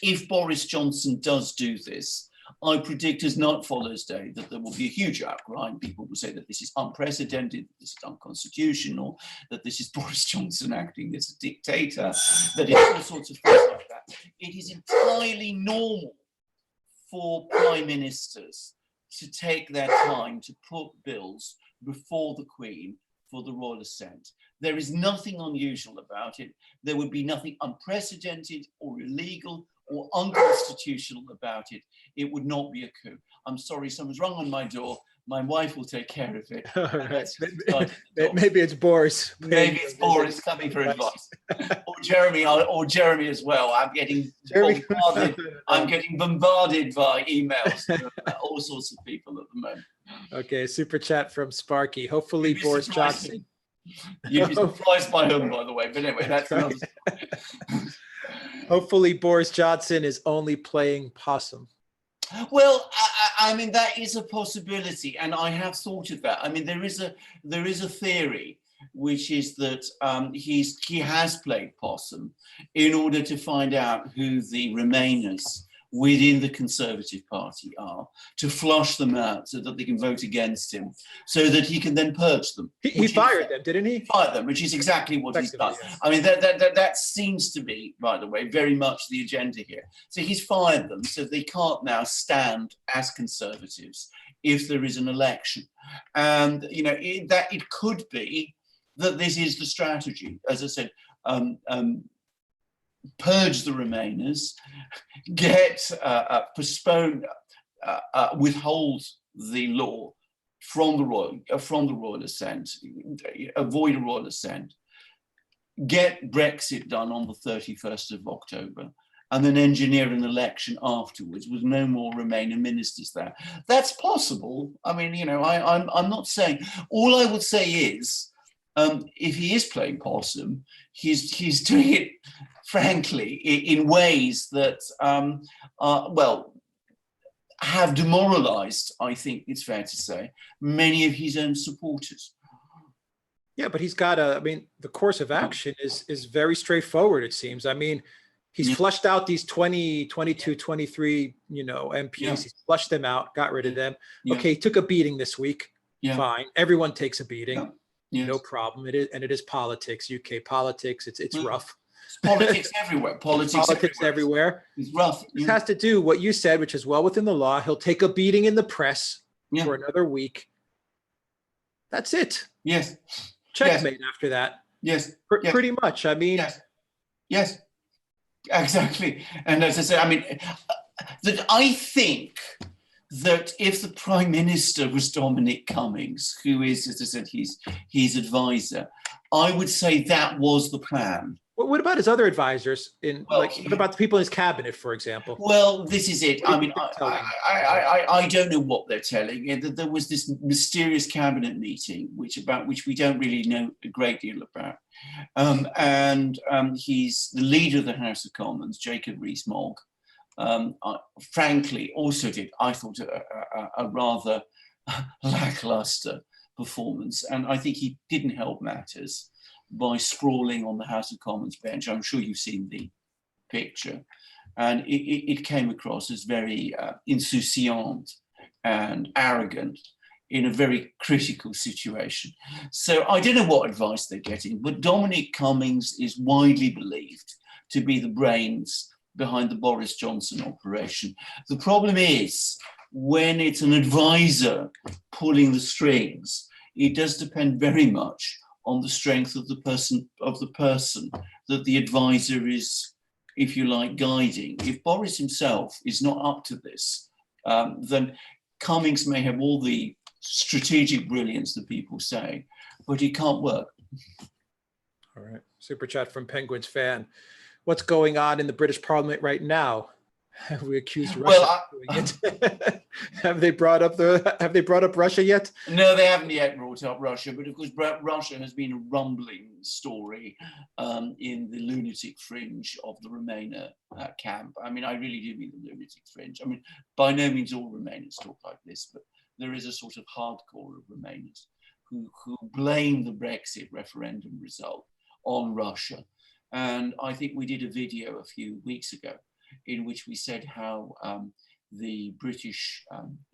if Boris Johnson does do this, I predict as night follows day that there will be a huge outcry, and people will say that this is unprecedented, this is unconstitutional, that this is Boris Johnson acting as a dictator, that it's all sorts of things like that. It is entirely normal for prime ministers to take their time to put bills before the Queen for the royal assent. There is nothing unusual about it. There would be nothing unprecedented or illegal or unconstitutional about it. It would not be a coup. I'm sorry, someone's rung on my door. My wife will take care of it. All right. Maybe it's Boris. Maybe it's Boris coming for advice. Or Jeremy as well. I'm getting bombarded by emails from all sorts of people at the moment. Okay, super chat from Sparky. Hopefully Boris Johnson. You'd be surprised by whom, by the way. But anyway, that's another. Hopefully Boris Johnson is only playing possum. Well, I mean, that is a possibility, and I have thought of that. I mean, there is a theory, which is that he has played possum in order to find out who the Remainers within the Conservative Party are, to flush them out so that they can vote against him, so that he can then purge them. He fired them, didn't he? Fired them, which is exactly what he's done. Yes. I mean, that seems to be, by the way, very much the agenda here. So he's fired them, so they can't now stand as Conservatives if there is an election. And, you know, it could be that this is the strategy. As I said, purge the Remainers, postpone, withhold the law from the royal assent, avoid a royal assent, get Brexit done on the 31st of October, and then engineer an election afterwards with no more Remainer ministers there. That's possible. I mean, you know, I'm not saying. All I would say is, if he is playing possum, he's doing it, frankly, in ways that, have demoralized, I think it's fair to say, many of his own supporters. Yeah, but he's got the course of action is very straightforward, it seems. I mean, he's flushed out these 20, 22, 23, MPs. Yeah. He's flushed them out, got rid of them. Yeah. Okay, he took a beating this week. Yeah. Fine. Everyone takes a beating. Yeah. Yes. No problem. It is politics, UK politics. It's rough. Politics everywhere. Politics everywhere. It's rough. This has to do what you said, which is well within the law. He'll take a beating in the press for another week. That's it. Yes. Checkmate after that. Yes. Pretty much. I mean. Yes. Exactly. And as I said, I mean, that I think that if the Prime Minister was Dominic Cummings, who is, as I said, his advisor, I would say that was the plan. Well, what about his other advisors? What about the people in his cabinet, for example? Well, this is it. I mean, I don't know what they're telling. There was this mysterious cabinet meeting, which we don't really know a great deal about. He's the leader of the House of Commons, Jacob Rees-Mogg. Frankly, also did, I thought, a rather lackluster performance. And I think he didn't help matters by sprawling on the House of Commons bench. I'm sure you've seen the picture. And it came across as very insouciant and arrogant in a very critical situation. So I don't know what advice they're getting, but Dominic Cummings is widely believed to be the brains behind the Boris Johnson operation. The problem is, when it's an advisor pulling the strings, it does depend very much on the strength of the person that the advisor is, if you like, guiding. If Boris himself is not up to this, then Cummings may have all the strategic brilliance that people say, but he can't work. All right. Super chat from Penguins fan. What's going on in the British Parliament right now? Have we accused Russia of doing it? Have they brought up Russia yet? No, they haven't yet brought up Russia, but of course Russia has been a rumbling story in the lunatic fringe of the Remainer camp. I mean, I really do mean the lunatic fringe. I mean, by no means all Remainers talk like this, but there is a sort of hardcore of Remainers who blame the Brexit referendum result on Russia. And I think we did a video a few weeks ago in which we said how the British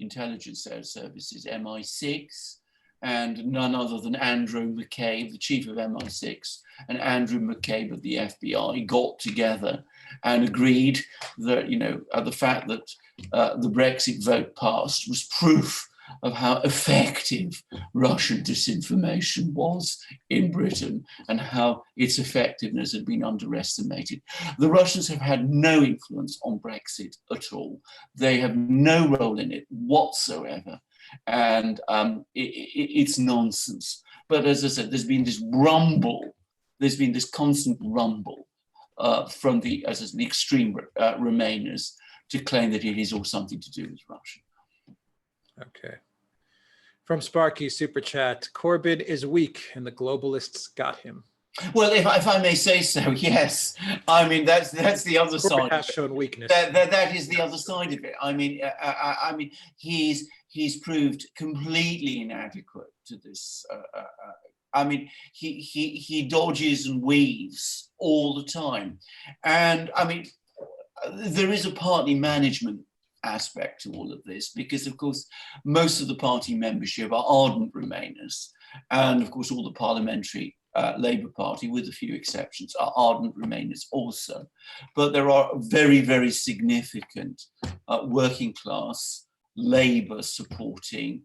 intelligence services, MI6, and none other than Andrew McCabe, the chief of MI6, and Andrew McCabe of the FBI got together and agreed that, the fact that the Brexit vote passed was proof of how effective Russian disinformation was in Britain and how its effectiveness had been underestimated. The Russians have had no influence on Brexit at all. They have no role in it whatsoever. And it's nonsense. But as I said, there's been this constant rumble from the extreme Remainers to claim that it is all something to do with Russia. Okay. From Sparky, super chat, Corbyn is weak and the globalists got him. Well, if I may say so, yes. I mean, that's the other Corbyn side. Has shown weakness. That is the other side of it. I mean, he's proved completely inadequate to this. I mean, he dodges and weaves all the time, and I mean, there is a party management aspect to all of this, because of course most of the party membership are ardent Remainers, and of course all the parliamentary Labour Party, with a few exceptions, are ardent Remainers also. But there are very, very significant working class Labour supporting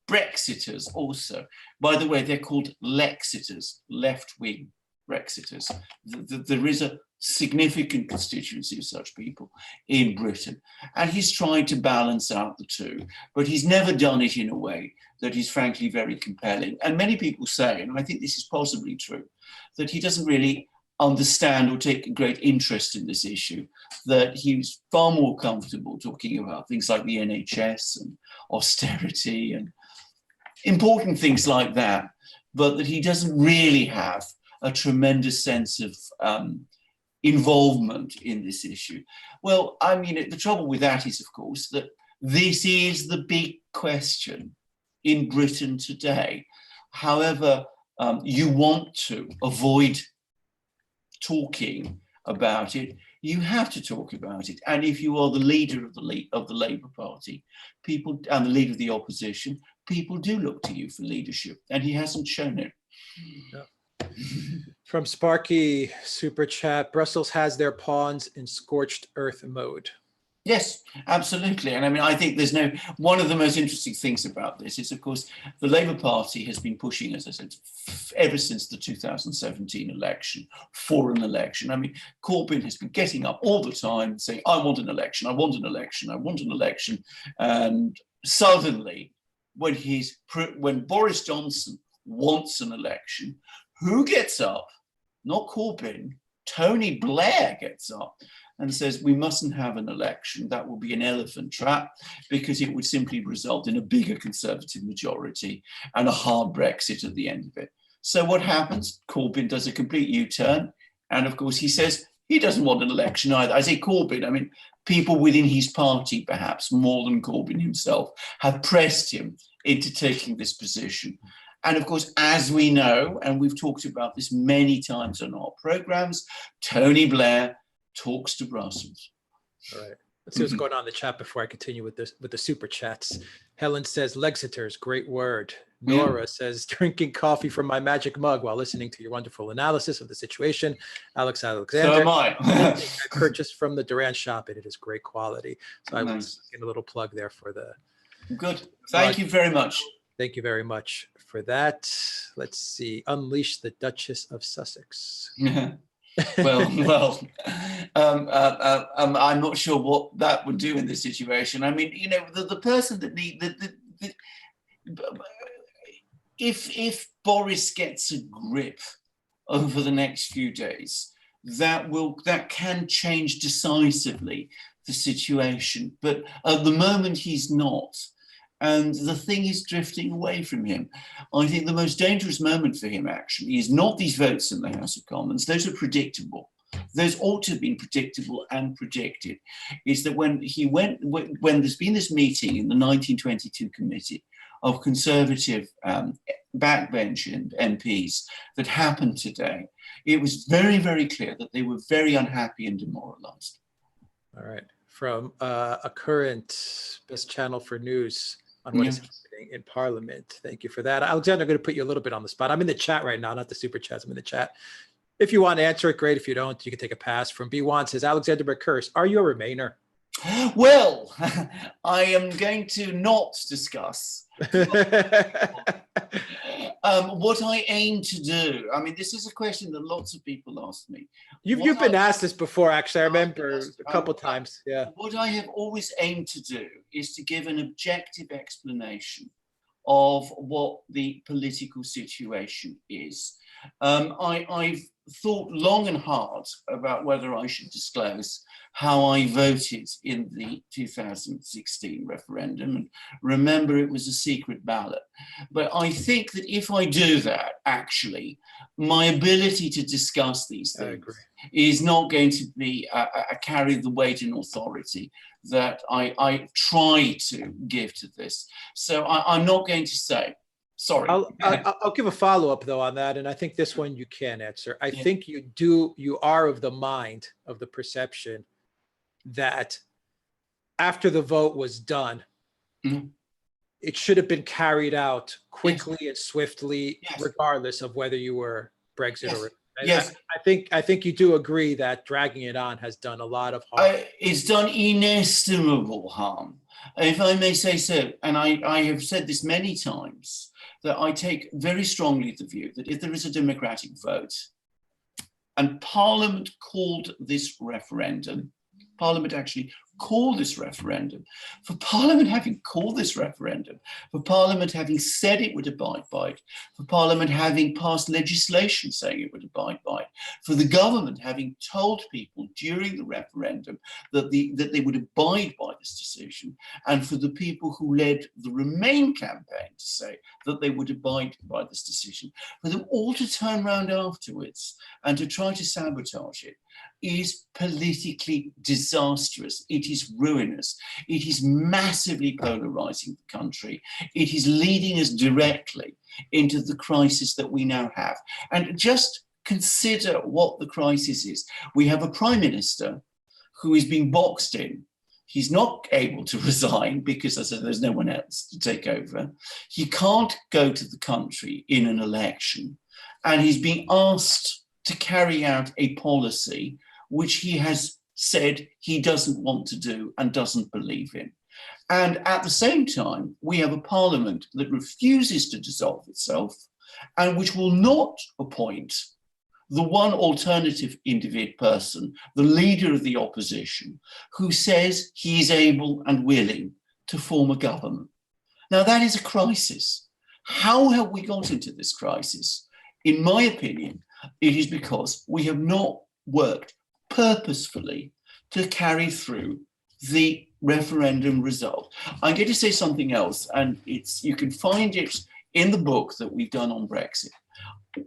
Brexiters also. By the way, they're called Lexiters, left-wing Brexiters. There is a significant constituency of such people in Britain. And he's trying to balance out the two, but he's never done it in a way that is frankly very compelling. And many people say, and I think this is possibly true, that he doesn't really understand or take a great interest in this issue, that he's far more comfortable talking about things like the NHS and austerity and important things like that, but that he doesn't really have a tremendous sense of involvement in this issue. Well, I mean, the trouble with that is, of course, that this is the big question in Britain today. However, you want to avoid talking about it, you have to talk about it. And if you are the leader of the Labour Party, people, and the leader of the opposition, people do look to you for leadership, and he hasn't shown it. Yeah. From Sparky, super chat, Brussels has their pawns in scorched earth mode. Yes, absolutely. And I mean, I think one of the most interesting things about this is, of course, the Labour Party has been pushing, as I said, ever since the 2017 election, for an election. I mean, Corbyn has been getting up all the time saying, I want an election, I want an election, I want an election. And suddenly, when Boris Johnson wants an election, who gets up? Not Corbyn, Tony Blair gets up and says, we mustn't have an election. That will be an elephant trap, because it would simply result in a bigger Conservative majority and a hard Brexit at the end of it. So what happens? Corbyn does a complete U-turn. And of course, he says he doesn't want an election either. I say Corbyn, I mean, people within his party, perhaps more than Corbyn himself, have pressed him into taking this position. And of course, as we know, and we've talked about this many times on our programs, Tony Blair talks to Brussels. All right. Let's see what's going on in the chat before I continue with the super chats. Helen says, Lexiters, great word. Nora says, drinking coffee from my magic mug while listening to your wonderful analysis of the situation. Alex Alexander. So am I. I purchased from the Duran shop, and it is great quality. So I was getting a little plug there for the... Good. Thank you very much. Thank you very much for that. Let's see. Unleash the Duchess of Sussex. Well, I'm not sure what that would do in this situation. I mean, you know, the person that if Boris gets a grip over the next few days, that can change decisively the situation. But at the moment, he's not. And the thing is drifting away from him. I think the most dangerous moment for him, actually, is not these votes in the House of Commons. Those are predictable. Those ought to have been predictable and predicted. Is that when there's been this meeting in the 1922 committee of Conservative backbench MPs that happened today, it was very, very clear that they were very unhappy and demoralized. All right. From a current best channel for news on what is happening in Parliament. Thank you for that. Alexander, I'm going to put you a little bit on the spot. I'm in the chat right now, not the super chats. I'm in the chat. If you want to answer it, great. If you don't, you can take a pass. From B1 says, Alexander McCurse, are you a Remainer? Well, I am going to not discuss what I aim to do. I mean, this is a question that lots of people ask me. You've been asked this before, actually. I remember a couple times. Yeah. What I have always aimed to do is to give an objective explanation of what the political situation is. I've thought long and hard about whether I should disclose how I voted in the 2016 referendum. And remember, it was a secret ballot. But I think that if I do that, actually, my ability to discuss these things is not going to be carry the weight and authority that I try to give to this. So I'm not going to say. Sorry. I'll give a follow-up though on that, and I think this one you can answer. I think you are of the mind of the perception that after the vote was done, it should have been carried out quickly and swiftly, regardless of whether you were Brexit or. I think you do agree that dragging it on has done a lot of harm. It's done inestimable harm, if I may say so. And I have said this many times, that I take very strongly the view that if there is a democratic vote and Parliament called this referendum, Parliament actually called this referendum, for Parliament having called this referendum, for Parliament having said it would abide by it, for Parliament having passed legislation saying it would abide by it, for the government having told people during the referendum that they would abide by this decision, and for the people who led the Remain campaign to say that they would abide by this decision, for them all to turn around afterwards and to try to sabotage it, is politically disastrous. It is ruinous. It is massively polarizing the country. It is leading us directly into the crisis that we now have. And just consider what the crisis is. We have a prime minister who is being boxed in. He's not able to resign because, as I said, there's no one else to take over. He can't go to the country in an election. And he's being asked to carry out a policy which he has said he doesn't want to do and doesn't believe in. And at the same time, we have a parliament that refuses to dissolve itself and which will not appoint the one alternative individual person, the leader of the opposition, who says he is able and willing to form a government. Now, that is a crisis. How have we got into this crisis? In my opinion, it is because we have not worked purposefully to carry through the referendum result. I'm going to say something else, and you can find it in the book that we've done on Brexit.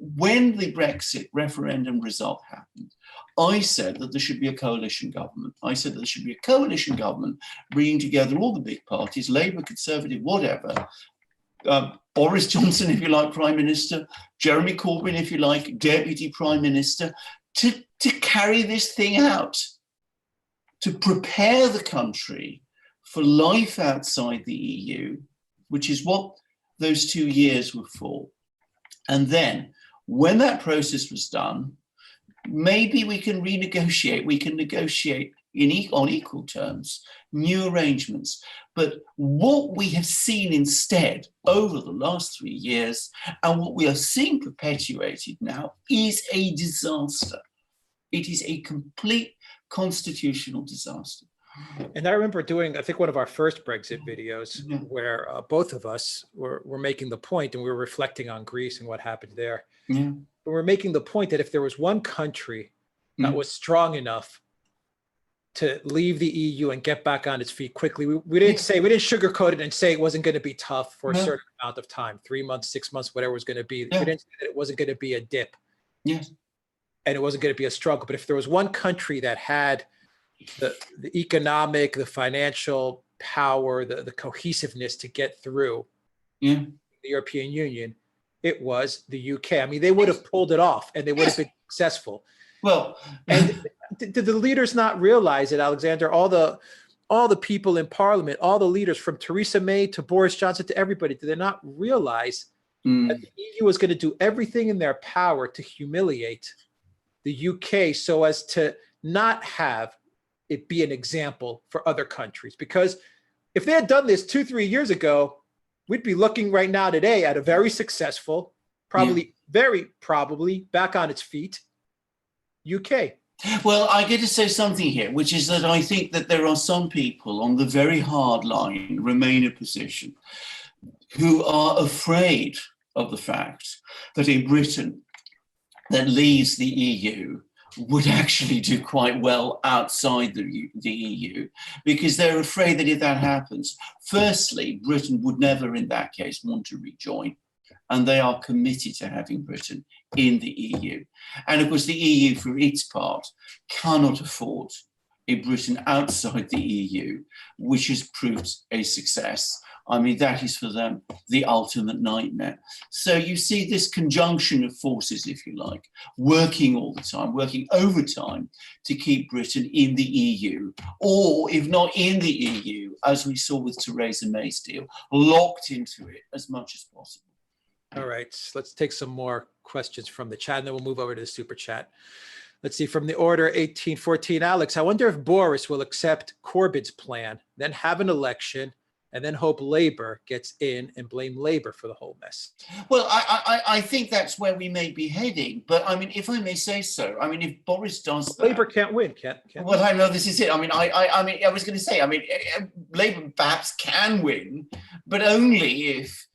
When the Brexit referendum result happened, I said that there should be a coalition government. I said that there should be a coalition government bringing together all the big parties, Labour, Conservative, whatever, Boris Johnson, if you like, Prime Minister, Jeremy Corbyn, if you like, Deputy Prime Minister, to carry this thing out, to prepare the country for life outside the EU, which is what those 2 years were for. And then, when that process was done, maybe we can renegotiate. We can negotiate on equal terms, new arrangements. But what we have seen instead over the last 3 years, and what we are seeing perpetuated now, is a disaster. It is a complete constitutional disaster. And I remember doing, I think, one of our first Brexit videos Yeah. where both of us were making the point, and we were reflecting on Greece and what happened there. Yeah. We were making the point that if there was one country that Mm. was strong enough to leave the EU and get back on its feet quickly, we didn't sugarcoat it and say it wasn't going to be tough for a No. certain amount of time, 3 months, 6 months, whatever it was going to be. Yeah. We didn't say that it wasn't going to be a dip Yes. and it wasn't going to be a struggle. But if there was one country that had the economic, the financial power, the cohesiveness to get through Yeah. the European Union, it was the UK. I mean, they would have pulled it off and they would have been successful. Well, And did the leaders not realize it, Alexander? All the people in Parliament, all the leaders from Theresa May to Boris Johnson to everybody, did they not realize that the EU was going to do everything in their power to humiliate the UK so as to not have it be an example for other countries? Because if they had done this 2-3 years ago, we'd be looking right now today at a very successful, very probably back on its feet UK. Well, I get to say something here, which is that I think that there are some people on the very hard line, Remainer position, who are afraid of the fact that a Britain that leaves the EU would actually do quite well outside the EU, because they're afraid that if that happens, firstly, Britain would never in that case want to rejoin. And they are committed to having Britain in the EU. And of course, the EU, for its part, cannot afford a Britain outside the EU, which has proved a success. I mean, that is for them the ultimate nightmare. So you see this conjunction of forces, if you like, working all the time, working overtime to keep Britain in the EU, or if not in the EU, as we saw with Theresa May's deal, locked into it as much as possible. All right, let's take some more questions from the chat, and then we'll move over to the super chat. Let's see, from the order 1814, Alex, I wonder if Boris will accept Corbyn's plan, then have an election, and then hope Labour gets in and blame Labour for the whole mess. Well, I think that's where we may be heading. But I mean, if I may say so, I mean, if Boris does that, Labour can't win, can't. Well, I know this is it. I mean, I was going to say, I mean, Labour perhaps can win, but only if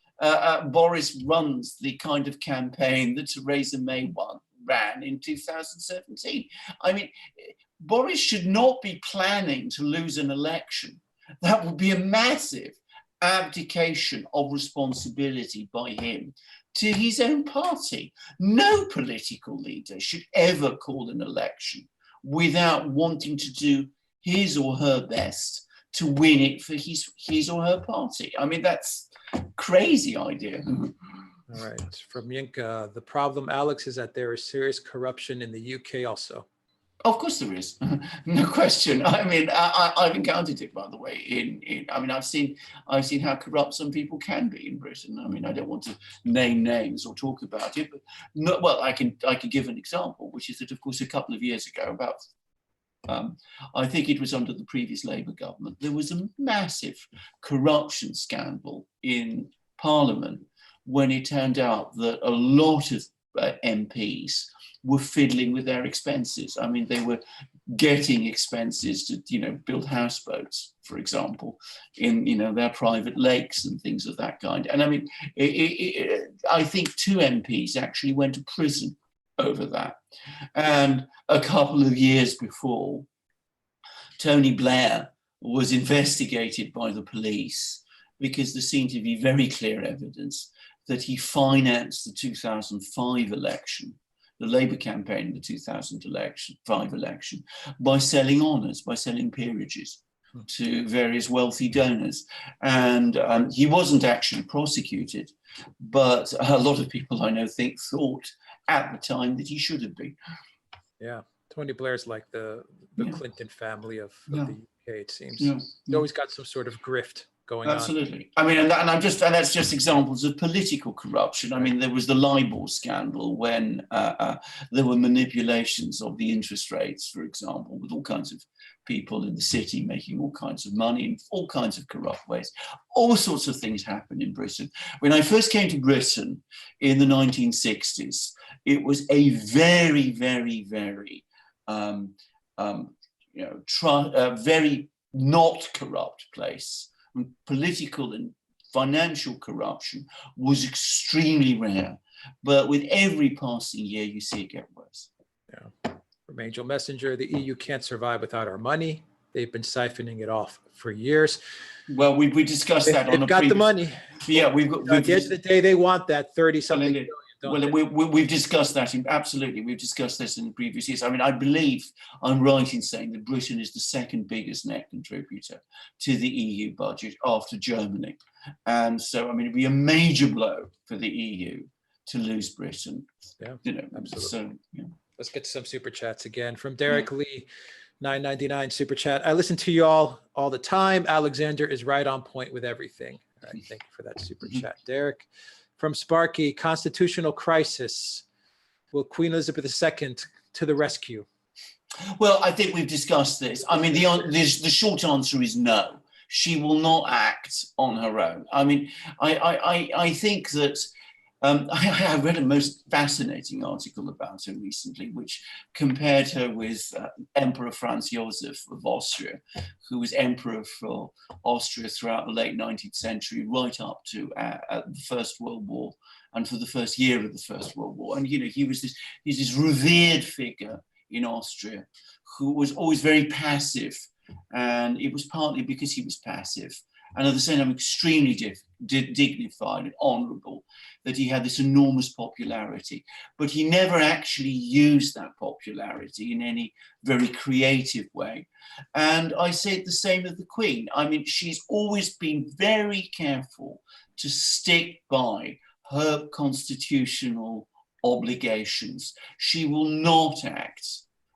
Boris runs the kind of campaign that Theresa May ran in 2017. I mean, Boris should not be planning to lose an election. That would be a massive abdication of responsibility by him to his own party. No political leader should ever call an election without wanting to do his or her best to win it for his or her party. I mean, that's a crazy idea. All right, from Yinka, the problem, Alex, is that there is serious corruption in the UK also. Of course there is, no question. I mean, I've encountered it, by the way. I mean, I've seen how corrupt some people can be in Britain. I mean, I don't want to name names or talk about it, but well, I can give an example, which is that, of course, a couple of years ago, I think it was under the previous Labour government, there was a massive corruption scandal in Parliament when it turned out that a lot of MPs were fiddling with their expenses. I mean, they were getting expenses to, build houseboats, for example, in, their private lakes and things of that kind. And I mean, I think 2 MPs actually went to prison over that. And a couple of years before, Tony Blair was investigated by the police because there seemed to be very clear evidence that he financed the 2005 election, the Labour campaign in the 2005 election, by selling honours, by selling peerages to various wealthy donors. And he wasn't actually prosecuted, but a lot of people I know thought at the time that he should have been. Yeah, Tony Blair's like the Clinton family of the UK, it seems. Yeah. He's always got some sort of grift going on. Absolutely. I mean, and that's just examples of political corruption. I mean, there was the LIBOR scandal when there were manipulations of the interest rates, for example, with all kinds of people in the city making all kinds of money in all kinds of corrupt ways. All sorts of things happened in Britain. When I first came to Britain in the 1960s, it was a very, very, very, very not corrupt place. Political and financial corruption was extremely rare, but with every passing year, you see it get worse. Yeah. From Angel Messenger, the EU can't survive without our money. They've been siphoning it off for years. Well, we discussed that on They've got the money. Yeah, at the end of the day, they want that 30-something billion. We've discussed that. Absolutely, we've discussed this in the previous years. I mean, I believe I'm right in saying that Britain is the second biggest net contributor to the EU budget after Germany. And so, I mean, it'd be a major blow for the EU to lose Britain. Yeah, absolutely. So, yeah. Let's get to some super chats again. From Derek Lee, $9.99 super chat. I listen to you all the time. Alexander is right on point with everything. All right, thank you for that super chat, Derek. From Sparky, constitutional crisis. Will Queen Elizabeth II to the rescue? Well, I think we've discussed this. I mean, the short answer is no. She will not act on her own. I mean, I think that I read a most fascinating article about her recently, which compared her with Emperor Franz Joseph of Austria, who was emperor for Austria throughout the late 19th century, right up to the First World War and for the first year of the First World War. And, he's this revered figure in Austria who was always very passive. And it was partly because he was passive and at the same time extremely dignified and honorable, that he had this enormous popularity. But he never actually used that popularity in any very creative way. And I say the same of the Queen. I mean, she's always been very careful to stick by her constitutional obligations. She will not act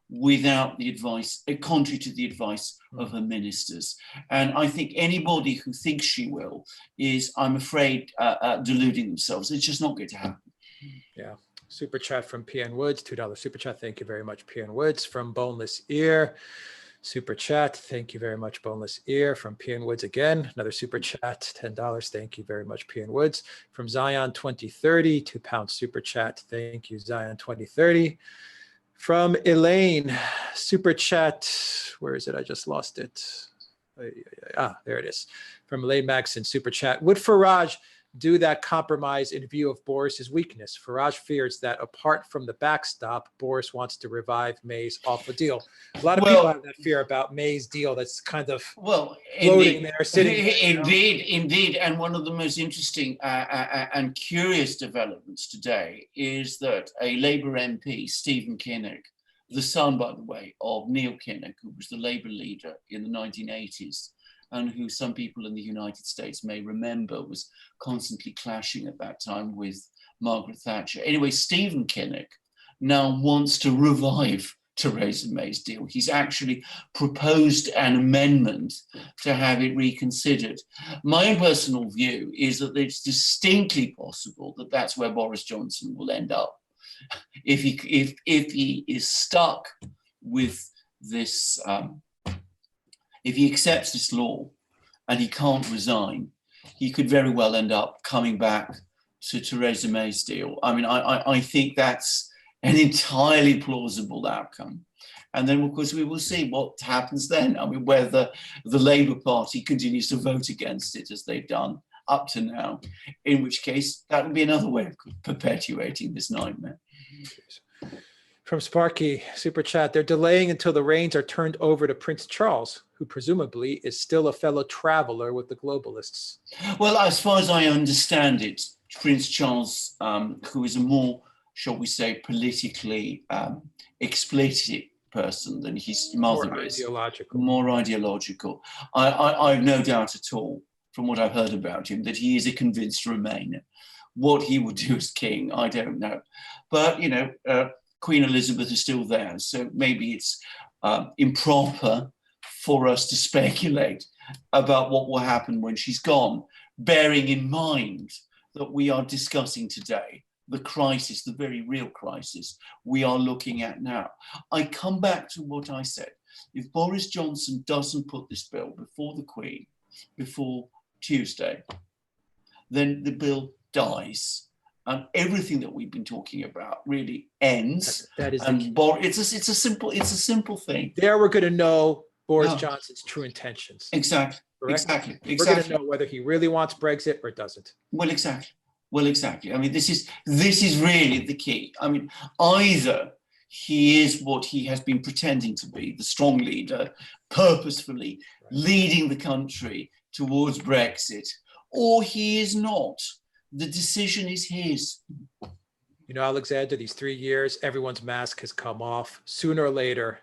without the advice, contrary to the advice of her ministers. And I think anybody who thinks she will is, I'm afraid, deluding themselves. It's just not going to happen. Yeah. Super chat from PN Woods, $2 super chat. Thank you very much, PN Woods. From Boneless Ear, super chat. Thank you very much, Boneless Ear. From PN Woods again, another super chat, $10. Thank you very much, PN Woods. From Zion 2030, £2 super chat. Thank you, Zion 2030. From Elaine, super chat. Where is it? I just lost it. There it is. From Elaine Maxson, super chat. Would Farage do that compromise in view of Boris's weakness? Farage fears that apart from the backstop, Boris wants to revive May's awful deal. A lot of people have that fear about May's deal that's kind of floating there, sitting there. Indeed. And one of the most interesting and curious developments today is that a Labour MP, Stephen Kinnock, the son, by the way, of Neil Kinnock, who was the Labour leader in the 1980s, and who some people in the United States may remember was constantly clashing at that time with Margaret Thatcher. Anyway, Stephen Kinnock now wants to revive Theresa May's deal. He's actually proposed an amendment to have it reconsidered. My own personal view is that it's distinctly possible that that's where Boris Johnson will end up. If he is stuck with this, if he accepts this law and he can't resign, he could very well end up coming back to Theresa May's deal. I mean, I think that's an entirely plausible outcome. And then, of course, we will see what happens then. I mean, whether the Labour Party continues to vote against it as they've done up to now, in which case that would be another way of perpetuating this nightmare. From Sparky, super chat, they're delaying until the reins are turned over to Prince Charles, who presumably is still a fellow traveler with the globalists. Well, as far as I understand it, Prince Charles, who is a more, shall we say, politically explicit person than his mother is. More ideological. I've no doubt at all, from what I've heard about him, that he is a convinced Remainer. What he would do as king, I don't know. But, Queen Elizabeth is still there, so maybe it's improper for us to speculate about what will happen when she's gone, bearing in mind that we are discussing today the crisis, the very real crisis we are looking at now. I come back to what I said. If Boris Johnson doesn't put this bill before the Queen, before Tuesday, then the bill dies. And everything that we've been talking about really ends. That is the and key. it's a simple thing. There we're going to know Boris Johnson's true intentions. Exactly. Correct? Exactly. We're going to know whether he really wants Brexit or doesn't. Well, exactly. I mean, this is really the key. I mean, either he is what he has been pretending to be, the strong leader, purposefully leading the country towards Brexit, or he is not. The decision is his. You know, Alexander, these 3 years, everyone's mask has come off. Sooner or later,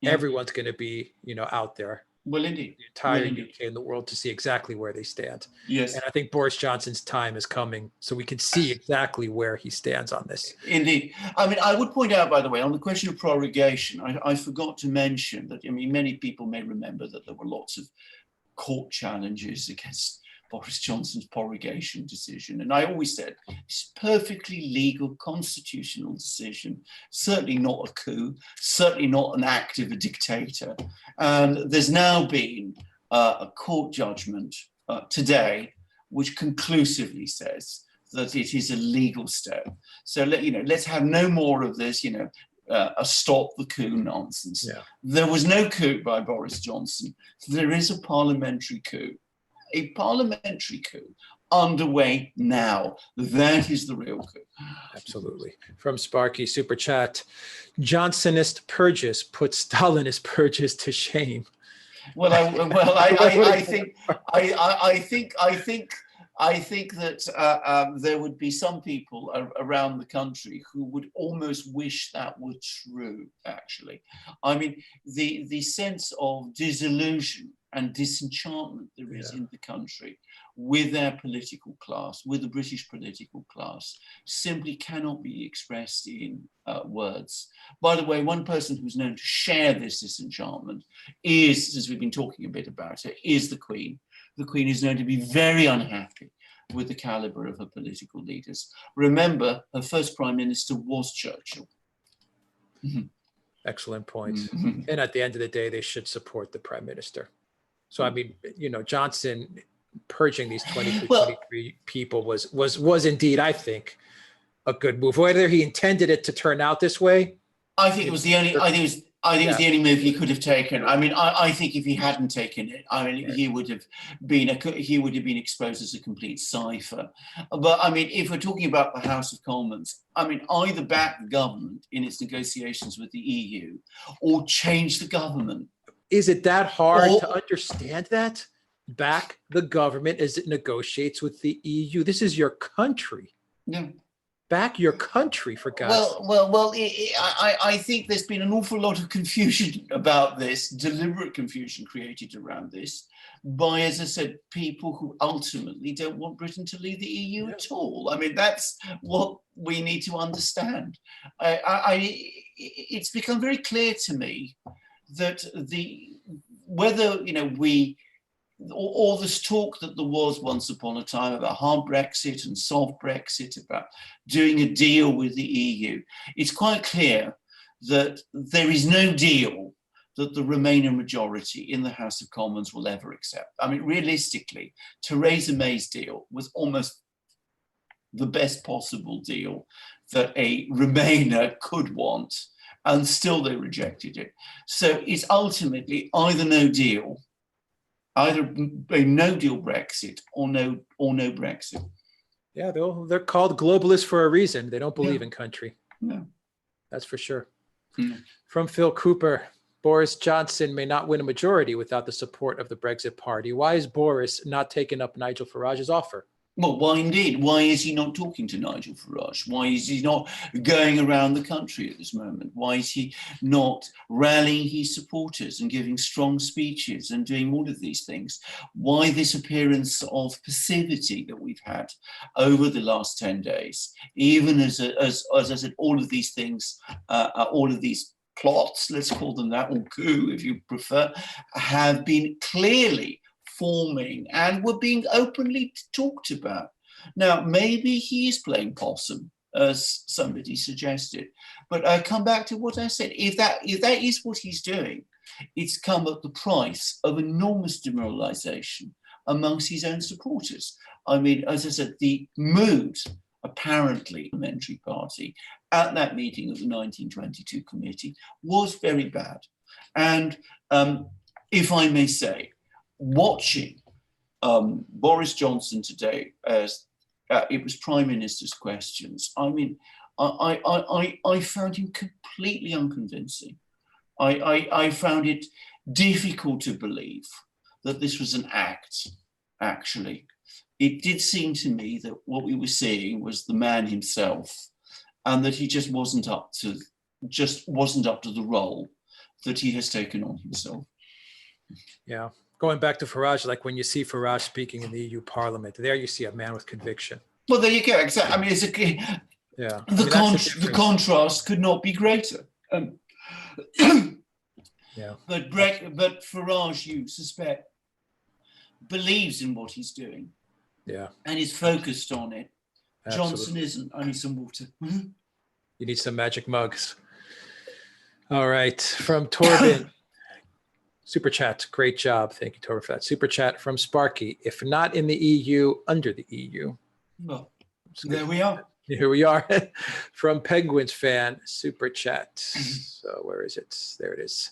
everyone's going to be, out there. Well, indeed. The entire UK and the world to see exactly where they stand. Yes. And I think Boris Johnson's time is coming so we can see exactly where he stands on this. Indeed. I mean, I would point out, by the way, on the question of prorogation, I forgot to mention that, I mean, many people may remember that there were lots of court challenges against Boris Johnson's prorogation decision. And I always said, it's a perfectly legal constitutional decision, certainly not a coup, certainly not an act of a dictator. And there's now been a court judgment today, which conclusively says that it is a legal step. So let's have no more of this, a stop the coup nonsense. Yeah. There was no coup by Boris Johnson. There is a parliamentary coup. A parliamentary coup underway now. That is the real coup. Absolutely. From Sparky Super Chat, Johnsonist purges put Stalinist purges to shame. Well, I think that there would be some people around the country who would almost wish that were true. Actually, I mean, the sense of disillusion and disenchantment there is in the country with their political class, with the British political class, simply cannot be expressed in words. By the way, one person who's known to share this disenchantment is, as we've been talking a bit about it, is the Queen. The Queen is known to be very unhappy with the calibre of her political leaders. Remember, her first Prime Minister was Churchill. Excellent point. And at the end of the day, they should support the Prime Minister. So, I mean, Johnson purging these 23 people was indeed, I think, a good move. Whether he intended it to turn out this way, I think it was the only. I think it was the only move he could have taken. I mean, I think if he hadn't taken it, he would have been exposed as a complete cipher. But I mean, if we're talking about the House of Commons, I mean, either back the government in its negotiations with the EU, or change the government. Is it that hard to understand that? Back the government as it negotiates with the EU. This is your country. Yeah. Back your country, for God's sake. Well, I think there's been an awful lot of confusion about this, deliberate confusion created around this by, as I said, people who ultimately don't want Britain to leave the EU at all. I mean, that's what we need to understand. It's become very clear to me that all this talk that there was once upon a time about hard Brexit and soft Brexit, about doing a deal with the EU, it's quite clear that there is no deal that the Remainer majority in the House of Commons will ever accept. I mean, realistically, Theresa May's deal was almost the best possible deal that a Remainer could want, and still they rejected it. So it's ultimately either no deal, either a no deal Brexit or no Brexit. Yeah, they're called globalists for a reason. They don't believe in country. Yeah. That's for sure. From Phil Cooper, Boris Johnson may not win a majority without the support of the Brexit Party. Why is Boris not taking up Nigel Farage's offer? Well, why indeed? Why is he not talking to Nigel Farage? Why is he not going around the country at this moment? Why is he not rallying his supporters and giving strong speeches and doing all of these things? Why this appearance of passivity that we've had over the last 10 days? Even as I said, all of these things, all of these plots, let's call them that, or coup if you prefer, have been clearly forming and were being openly talked about. Now, maybe he is playing possum, as somebody suggested, but I come back to what I said. If that is what he's doing, it's come at the price of enormous demoralization amongst his own supporters. I mean, as I said, the mood, apparently, the parliamentary party at that meeting of the 1922 committee was very bad. And if I may say, watching Boris Johnson today as it was Prime Minister's questions, I mean, I found him completely unconvincing. I found it difficult to believe that this was an act, actually. It did seem to me that what we were seeing was the man himself, and that he just wasn't up to the role that he has taken on himself. Yeah. Going back to Farage, like when you see Farage speaking in the EU Parliament, there you see a man with conviction. Well, there you go. Exactly. I mean, it's yeah. The contrast could not be greater. Yeah. But Farage, you suspect, believes in what he's doing. Yeah. And is focused on it. Absolutely. Johnson isn't. I need some water. You need some magic mugs. All right. From Torben. Super chat. Great job. Thank you, Torben, for that. Super chat from Sparky. If not in the EU, under the EU. Well, there we are. Here we are. From Penguins fan. Super chat. So where is it? There it is.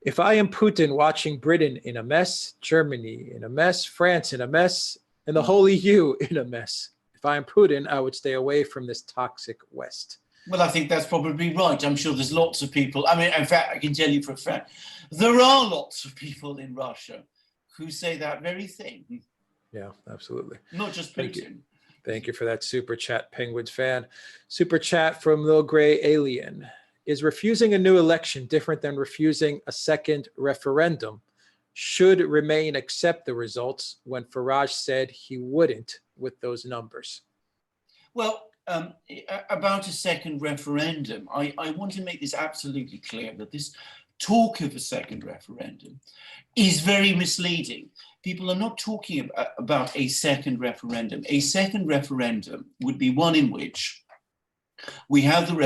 If I am Putin watching Britain in a mess, Germany in a mess, France in a mess, and the whole EU in a mess, if I am Putin, I would stay away from this toxic West. Well, I think that's probably right. I'm sure there's lots of people. I mean, in fact, I can tell you for a fact, there are lots of people in Russia who say that very thing. Yeah, absolutely. Not just Putin. Thank you for that super chat, Penguins fan. Super chat from Lil Grey Alien. Is refusing a new election different than refusing a second referendum? Should Remain accept the results when Farage said he wouldn't with those numbers? Well, about a second referendum, I want to make this absolutely clear that this talk of a second referendum is very misleading. People are not talking about a second referendum. A second referendum would be one in which we have the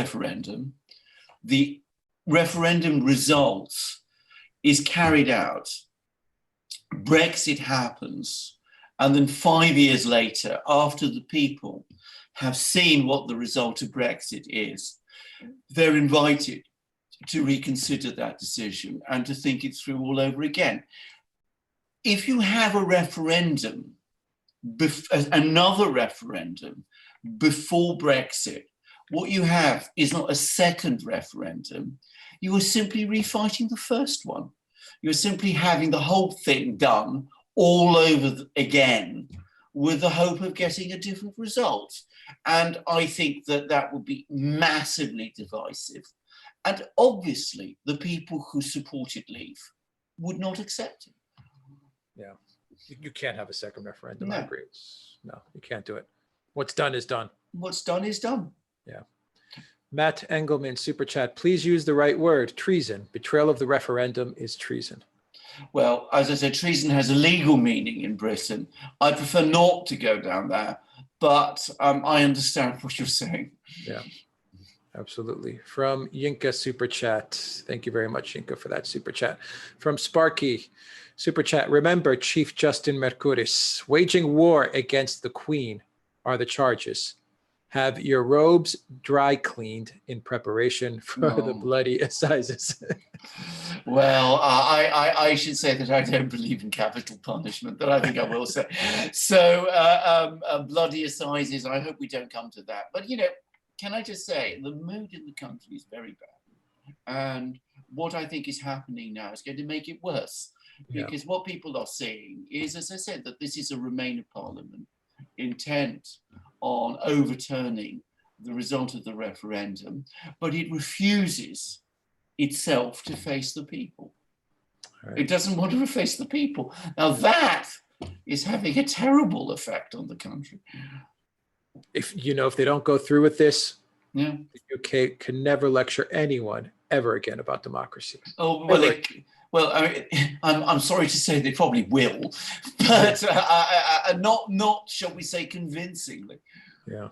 referendum results is carried out, Brexit happens, and then 5 years later, after the people have seen what the result of Brexit is, they're invited to reconsider that decision and to think it through all over again. If you have a referendum, another referendum before Brexit, what you have is not a second referendum. You are simply refighting the first one. You're simply having the whole thing done all over again with the hope of getting a different result. And I think that that would be massively divisive. And obviously, the people who supported Leave would not accept it. Yeah, you can't have a second referendum. No. I agree. No, you can't do it. What's done is done. What's done is done. Yeah. Matt Engelman, super chat. Please use the right word. Treason. Betrayal of the referendum is treason. Well, as I said, treason has a legal meaning in Britain. I prefer not to go down there, but I understand what you're saying. Yeah, absolutely. From Yinka, super chat. Thank you very much, Yinka, for that super chat. From Sparky, super chat. Remember, Chief Justin Mercuris, waging war against the Queen are the charges. Have your robes dry cleaned in preparation for the bloody assizes. Well, I should say that I don't believe in capital punishment, but I think I will say. So bloody assizes, I hope we don't come to that. But, you know, can I just say, the mood in the country is very bad. And what I think is happening now is going to make it worse. Because what people are seeing is, as I said, that this is a Remainer parliament intent on overturning the result of the referendum, but it refuses itself to face the people. Right. It doesn't want to face the people. Now that is having a terrible effect on the country. If they don't go through with this, the UK can never lecture anyone ever again about democracy. Oh well, I'm sorry to say they probably will, but not shall we say convincingly. Yeah.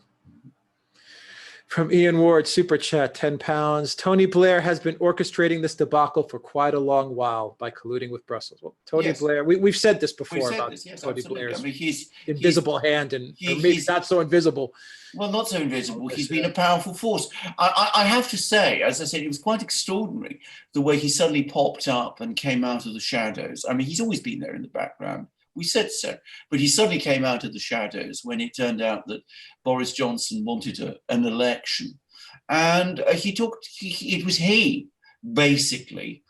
From Ian Ward, super chat, £10. Tony Blair has been orchestrating this debacle for quite a long while by colluding with Brussels. Well, Tony Yes. Blair, we've said this before We've said about this, yes, Tony absolutely. Blair's I mean, he's invisible hand, and he- or maybe he's- not so invisible. well, not so invisible. He's Yes, been a powerful force. I have to say, as I said, it was quite extraordinary the way he suddenly popped up and came out of the shadows. I mean, he's always been there in the background. We said so, but he suddenly came out of the shadows when it turned out that Boris Johnson wanted an election. And it was he, basically,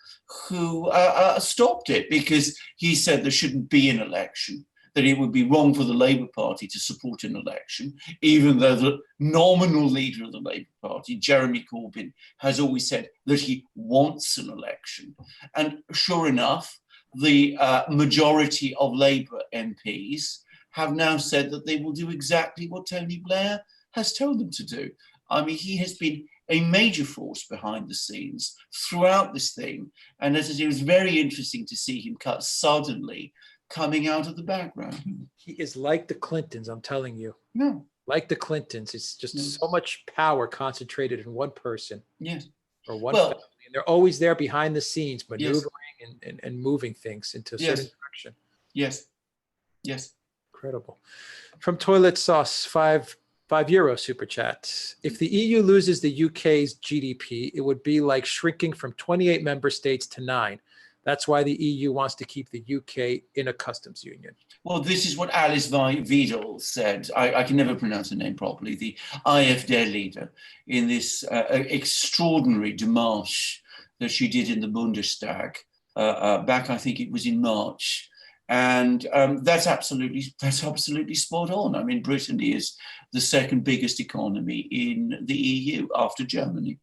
who stopped it, because he said there shouldn't be an election, that it would be wrong for the Labour Party to support an election, even though the nominal leader of the Labour Party, Jeremy Corbyn, has always said that he wants an election. And sure enough, the majority of Labour MPs have now said that they will do exactly what Tony Blair has told them to do. I mean, he has been a major force behind the scenes throughout this thing. And as I say, it was very interesting to see him suddenly coming out of the background. He is like the Clintons, I'm telling you. No. Like the Clintons, it's just so much power concentrated in one person. Yes. Or one family. And they're always there behind the scenes, maneuvering yes. and moving things into a yes. certain direction. Yes. Yes. Incredible. From Toilet Sauce, €5 super chat. If the EU loses the UK's GDP, it would be like shrinking from 28 member states to 9. That's why the EU wants to keep the UK in a customs union. Well, this is what Alice Weidel said. I can never pronounce her name properly. The AfD leader, in this extraordinary démarche that she did in the Bundestag back, I think it was in March. And that's absolutely spot on. I mean, Britain is the second biggest economy in the EU after Germany.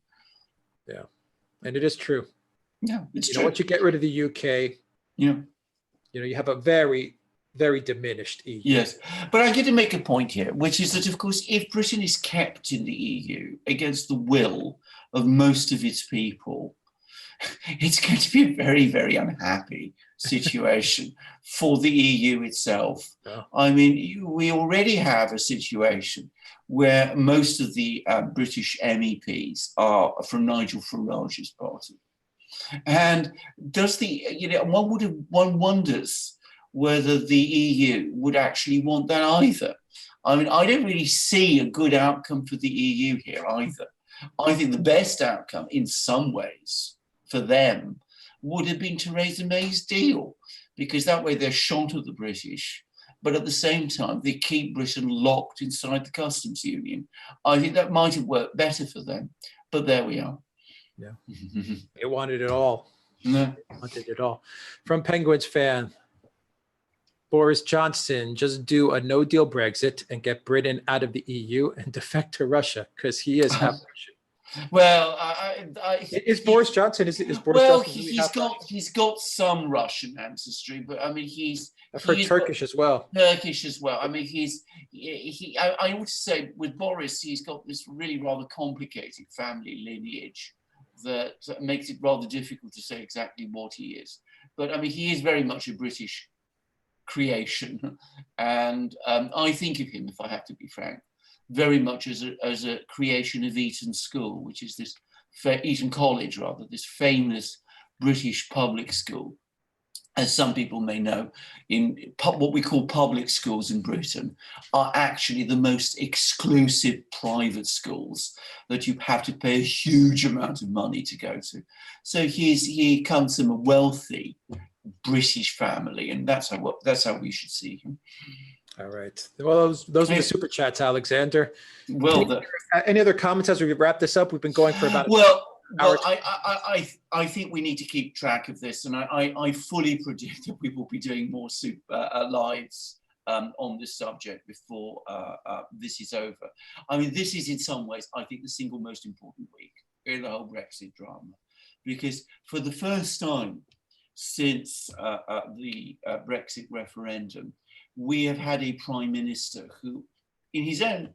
Yeah, and it is true. Yeah, it's true. You know, once you get rid of the UK, you have a very, very diminished EU. Yes, but I get to make a point here, which is that, of course, if Britain is kept in the EU against the will of most of its people, it's going to be a very, very unhappy situation for the EU itself. Yeah. I mean, we already have a situation where most of the British MEPs are from Nigel Farage's party. And does one wonders whether the EU would actually want that either. I mean, I don't really see a good outcome for the EU here either. I think the best outcome in some ways for them would have been Theresa May's deal, because that way they're shot of the British, but at the same time, they keep Britain locked inside the customs union. I think that might have worked better for them, but there we are. Yeah, it wanted it all. No. It wanted it all. From Penguins fan, Boris Johnson, just do a no-deal Brexit and get Britain out of the EU and defect to Russia, because he is half Russian. Well, is Boris Johnson? Is Boris well, Johnson? He's got some Russian ancestry, but I mean, I've heard Turkish as well. Turkish as well. I mean, I ought to say with Boris, he's got this really rather complicated family lineage that makes it rather difficult to say exactly what he is. But I mean, he is very much a British creation, and I think of him, if I have to be frank, very much as a creation of Eton School, which is this Eton College, rather, this famous British public school. As some people may know, in what we call public schools in Britain are actually the most exclusive private schools that you have to pay a huge amount of money to go to. So he comes from a wealthy British family, and that's how we should see him. All right. Well, those are the super chats, Alexander. Well, any other comments as we wrap this up? We've been going for about. Well, I think we need to keep track of this, and I fully predict that we will be doing more lives on this subject before this is over. I mean, this is in some ways, I think, the single most important week in the whole Brexit drama, because for the first time since the Brexit referendum, we have had a prime minister who, in his own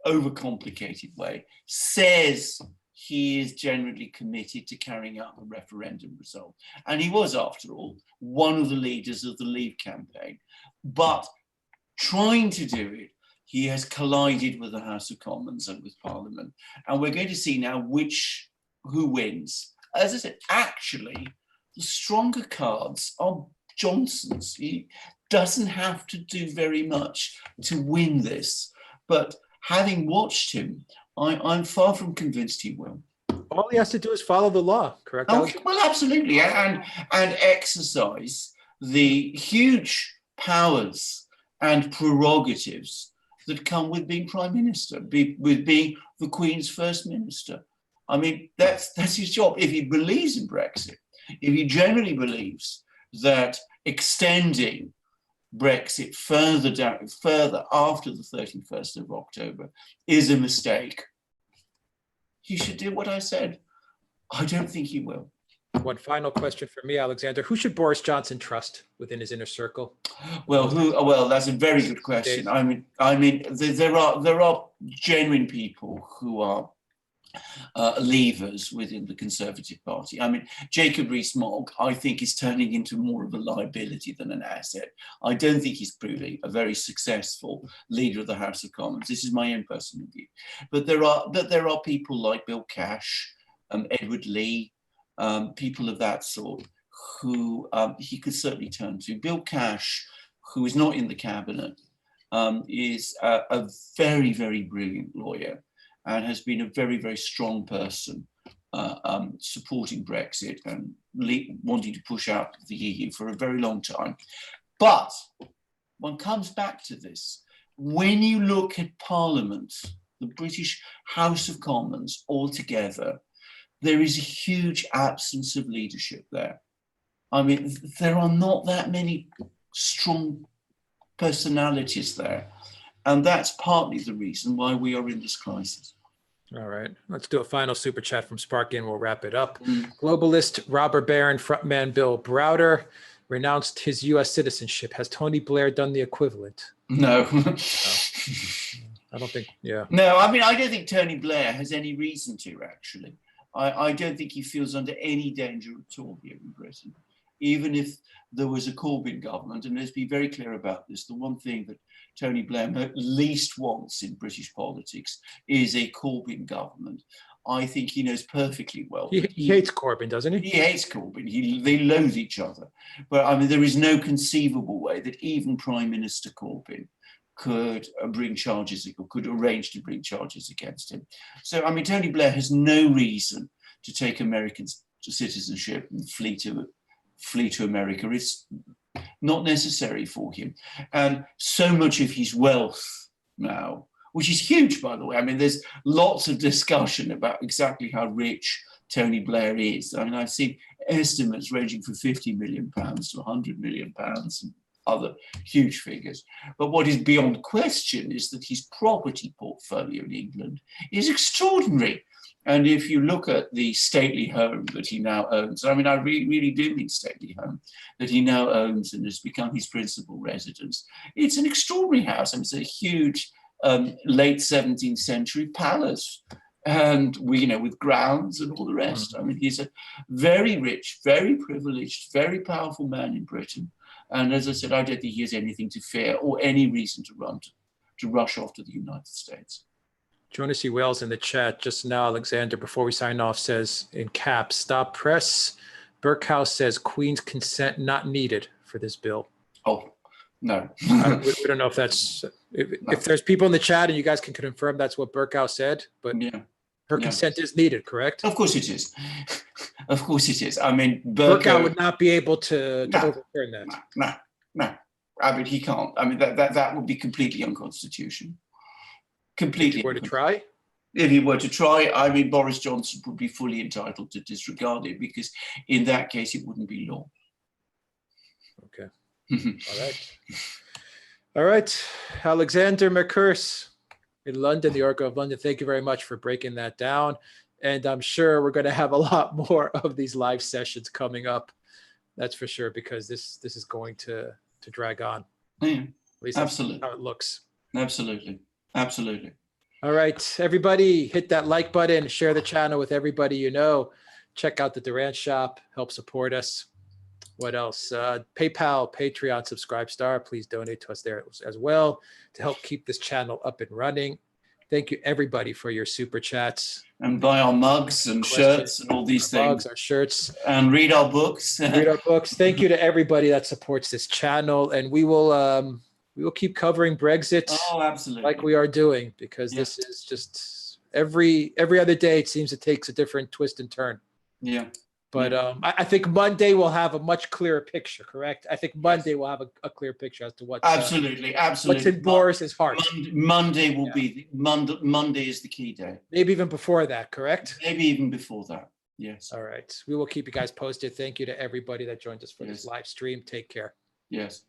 overcomplicated way, says he is generally committed to carrying out the referendum result. And he was, after all, one of the leaders of the Leave campaign. But trying to do it, he has collided with the House of Commons and with Parliament. And we're going to see now who wins. As I said, actually, the stronger cards are Johnson's. He doesn't have to do very much to win this. But having watched him, I'm far from convinced he will. All he has to do is follow the law, correct? Oh, well, absolutely, and exercise the huge powers and prerogatives that come with being prime minister, with being the Queen's first minister. I mean, that's his job. If he believes in Brexit, if he generally believes that extending Brexit further after the 31st of October is a mistake, he should do what I said. I don't think he will. One final question for me, Alexander. Who should Boris Johnson trust within his inner circle? Well, that's a very good question. I mean, there are genuine people who are leavers within the Conservative Party. I mean, Jacob Rees-Mogg, I think, is turning into more of a liability than an asset. I don't think he's proving a very successful leader of the House of Commons. This is my own personal view. But there are people like Bill Cash, Edward Lee, people of that sort who he could certainly turn to. Bill Cash, who is not in the cabinet, is a very, very brilliant lawyer, and has been a very, very strong person supporting Brexit and wanting to push out the EU for a very long time. But one comes back to this. When you look at Parliament, the British House of Commons altogether, there is a huge absence of leadership there. I mean, there are not that many strong personalities there. And that's partly the reason why we are in this crisis. All right, let's do a final super chat from Sparky and we'll wrap it up. Globalist Robert Barron, frontman Bill Browder, renounced his U.S. citizenship. Has Tony Blair done the equivalent? No. I don't think, yeah. No, I mean, I don't think Tony Blair has any reason to, actually. I don't think he feels under any danger at all here in Britain. Even if there was a Corbyn government, and let's be very clear about this, the one thing that Tony Blair least wants in British politics is a Corbyn government. I think he knows perfectly well. He hates Corbyn, doesn't he? He hates Corbyn. They loathe each other. But I mean, there is no conceivable way that even Prime Minister Corbyn could bring charges, or could arrange to bring charges against him. So, I mean, Tony Blair has no reason to take American citizenship and flee to America. It's not necessary for him. And so much of his wealth now, which is huge, by the way. I mean, there's lots of discussion about exactly how rich Tony Blair is. I mean, I've seen estimates ranging from £50 million to £100 million and other huge figures. But what is beyond question is that his property portfolio in England is extraordinary. And if you look at the stately home that he now owns, I mean, I really do mean stately home, that he now owns and has become his principal residence, it's an extraordinary house. I mean, it's a huge late 17th century palace, and with grounds and all the rest. I mean, he's a very rich, very privileged, very powerful man in Britain. And as I said, I don't think he has anything to fear or any reason to rush off to the United States. Jonas C. Wells in the chat just now, Alexander, before we sign off, says in caps, stop press. Burkhouse says Queen's consent not needed for this bill. Oh, no. We don't know if that's, if there's people in the chat and you guys can confirm that's what Burkhouse said, but yeah. Her consent is needed, correct? Of course it is. Of course it is. I mean, Burkow would not be able to overturn that. No. I mean, he can't. I mean, that would be completely unconstitutional. Completely. If he were to try? If he were to try, I mean, Boris Johnson would be fully entitled to disregard it, because in that case, it wouldn't be law. Okay. All right. Alexander McCurse in London, the Oracle of London, thank you very much for breaking that down. And I'm sure we're going to have a lot more of these live sessions coming up. That's for sure, because this is going to drag on. Yeah, at least absolutely. that's how it looks. Absolutely. All right, everybody, hit that like button, share the channel with everybody you know. Check out the Durant Shop, help support us. What else? PayPal, Patreon, Subscribestar. Please donate to us there as well to help keep this channel up and running. Thank you, everybody, for your super chats. And buy our mugs and shirts and all these Our mugs, things. our shirts. And read our books. Read our books. Thank you to everybody that supports this channel. And we will keep covering Brexit Oh, absolutely. like we are doing, because Yeah. this is just every other day, it seems it takes a different twist and turn. Yeah. But I think Monday we'll have a much clearer picture, correct? I think Monday we'll have a clear picture as to what's Absolutely. what's in Boris's heart. Monday will be Monday is the key day. Maybe even before that, correct? Maybe even before that. Yes. All right. We will keep you guys posted. Thank you to everybody that joined us for this live stream. Take care. Yes.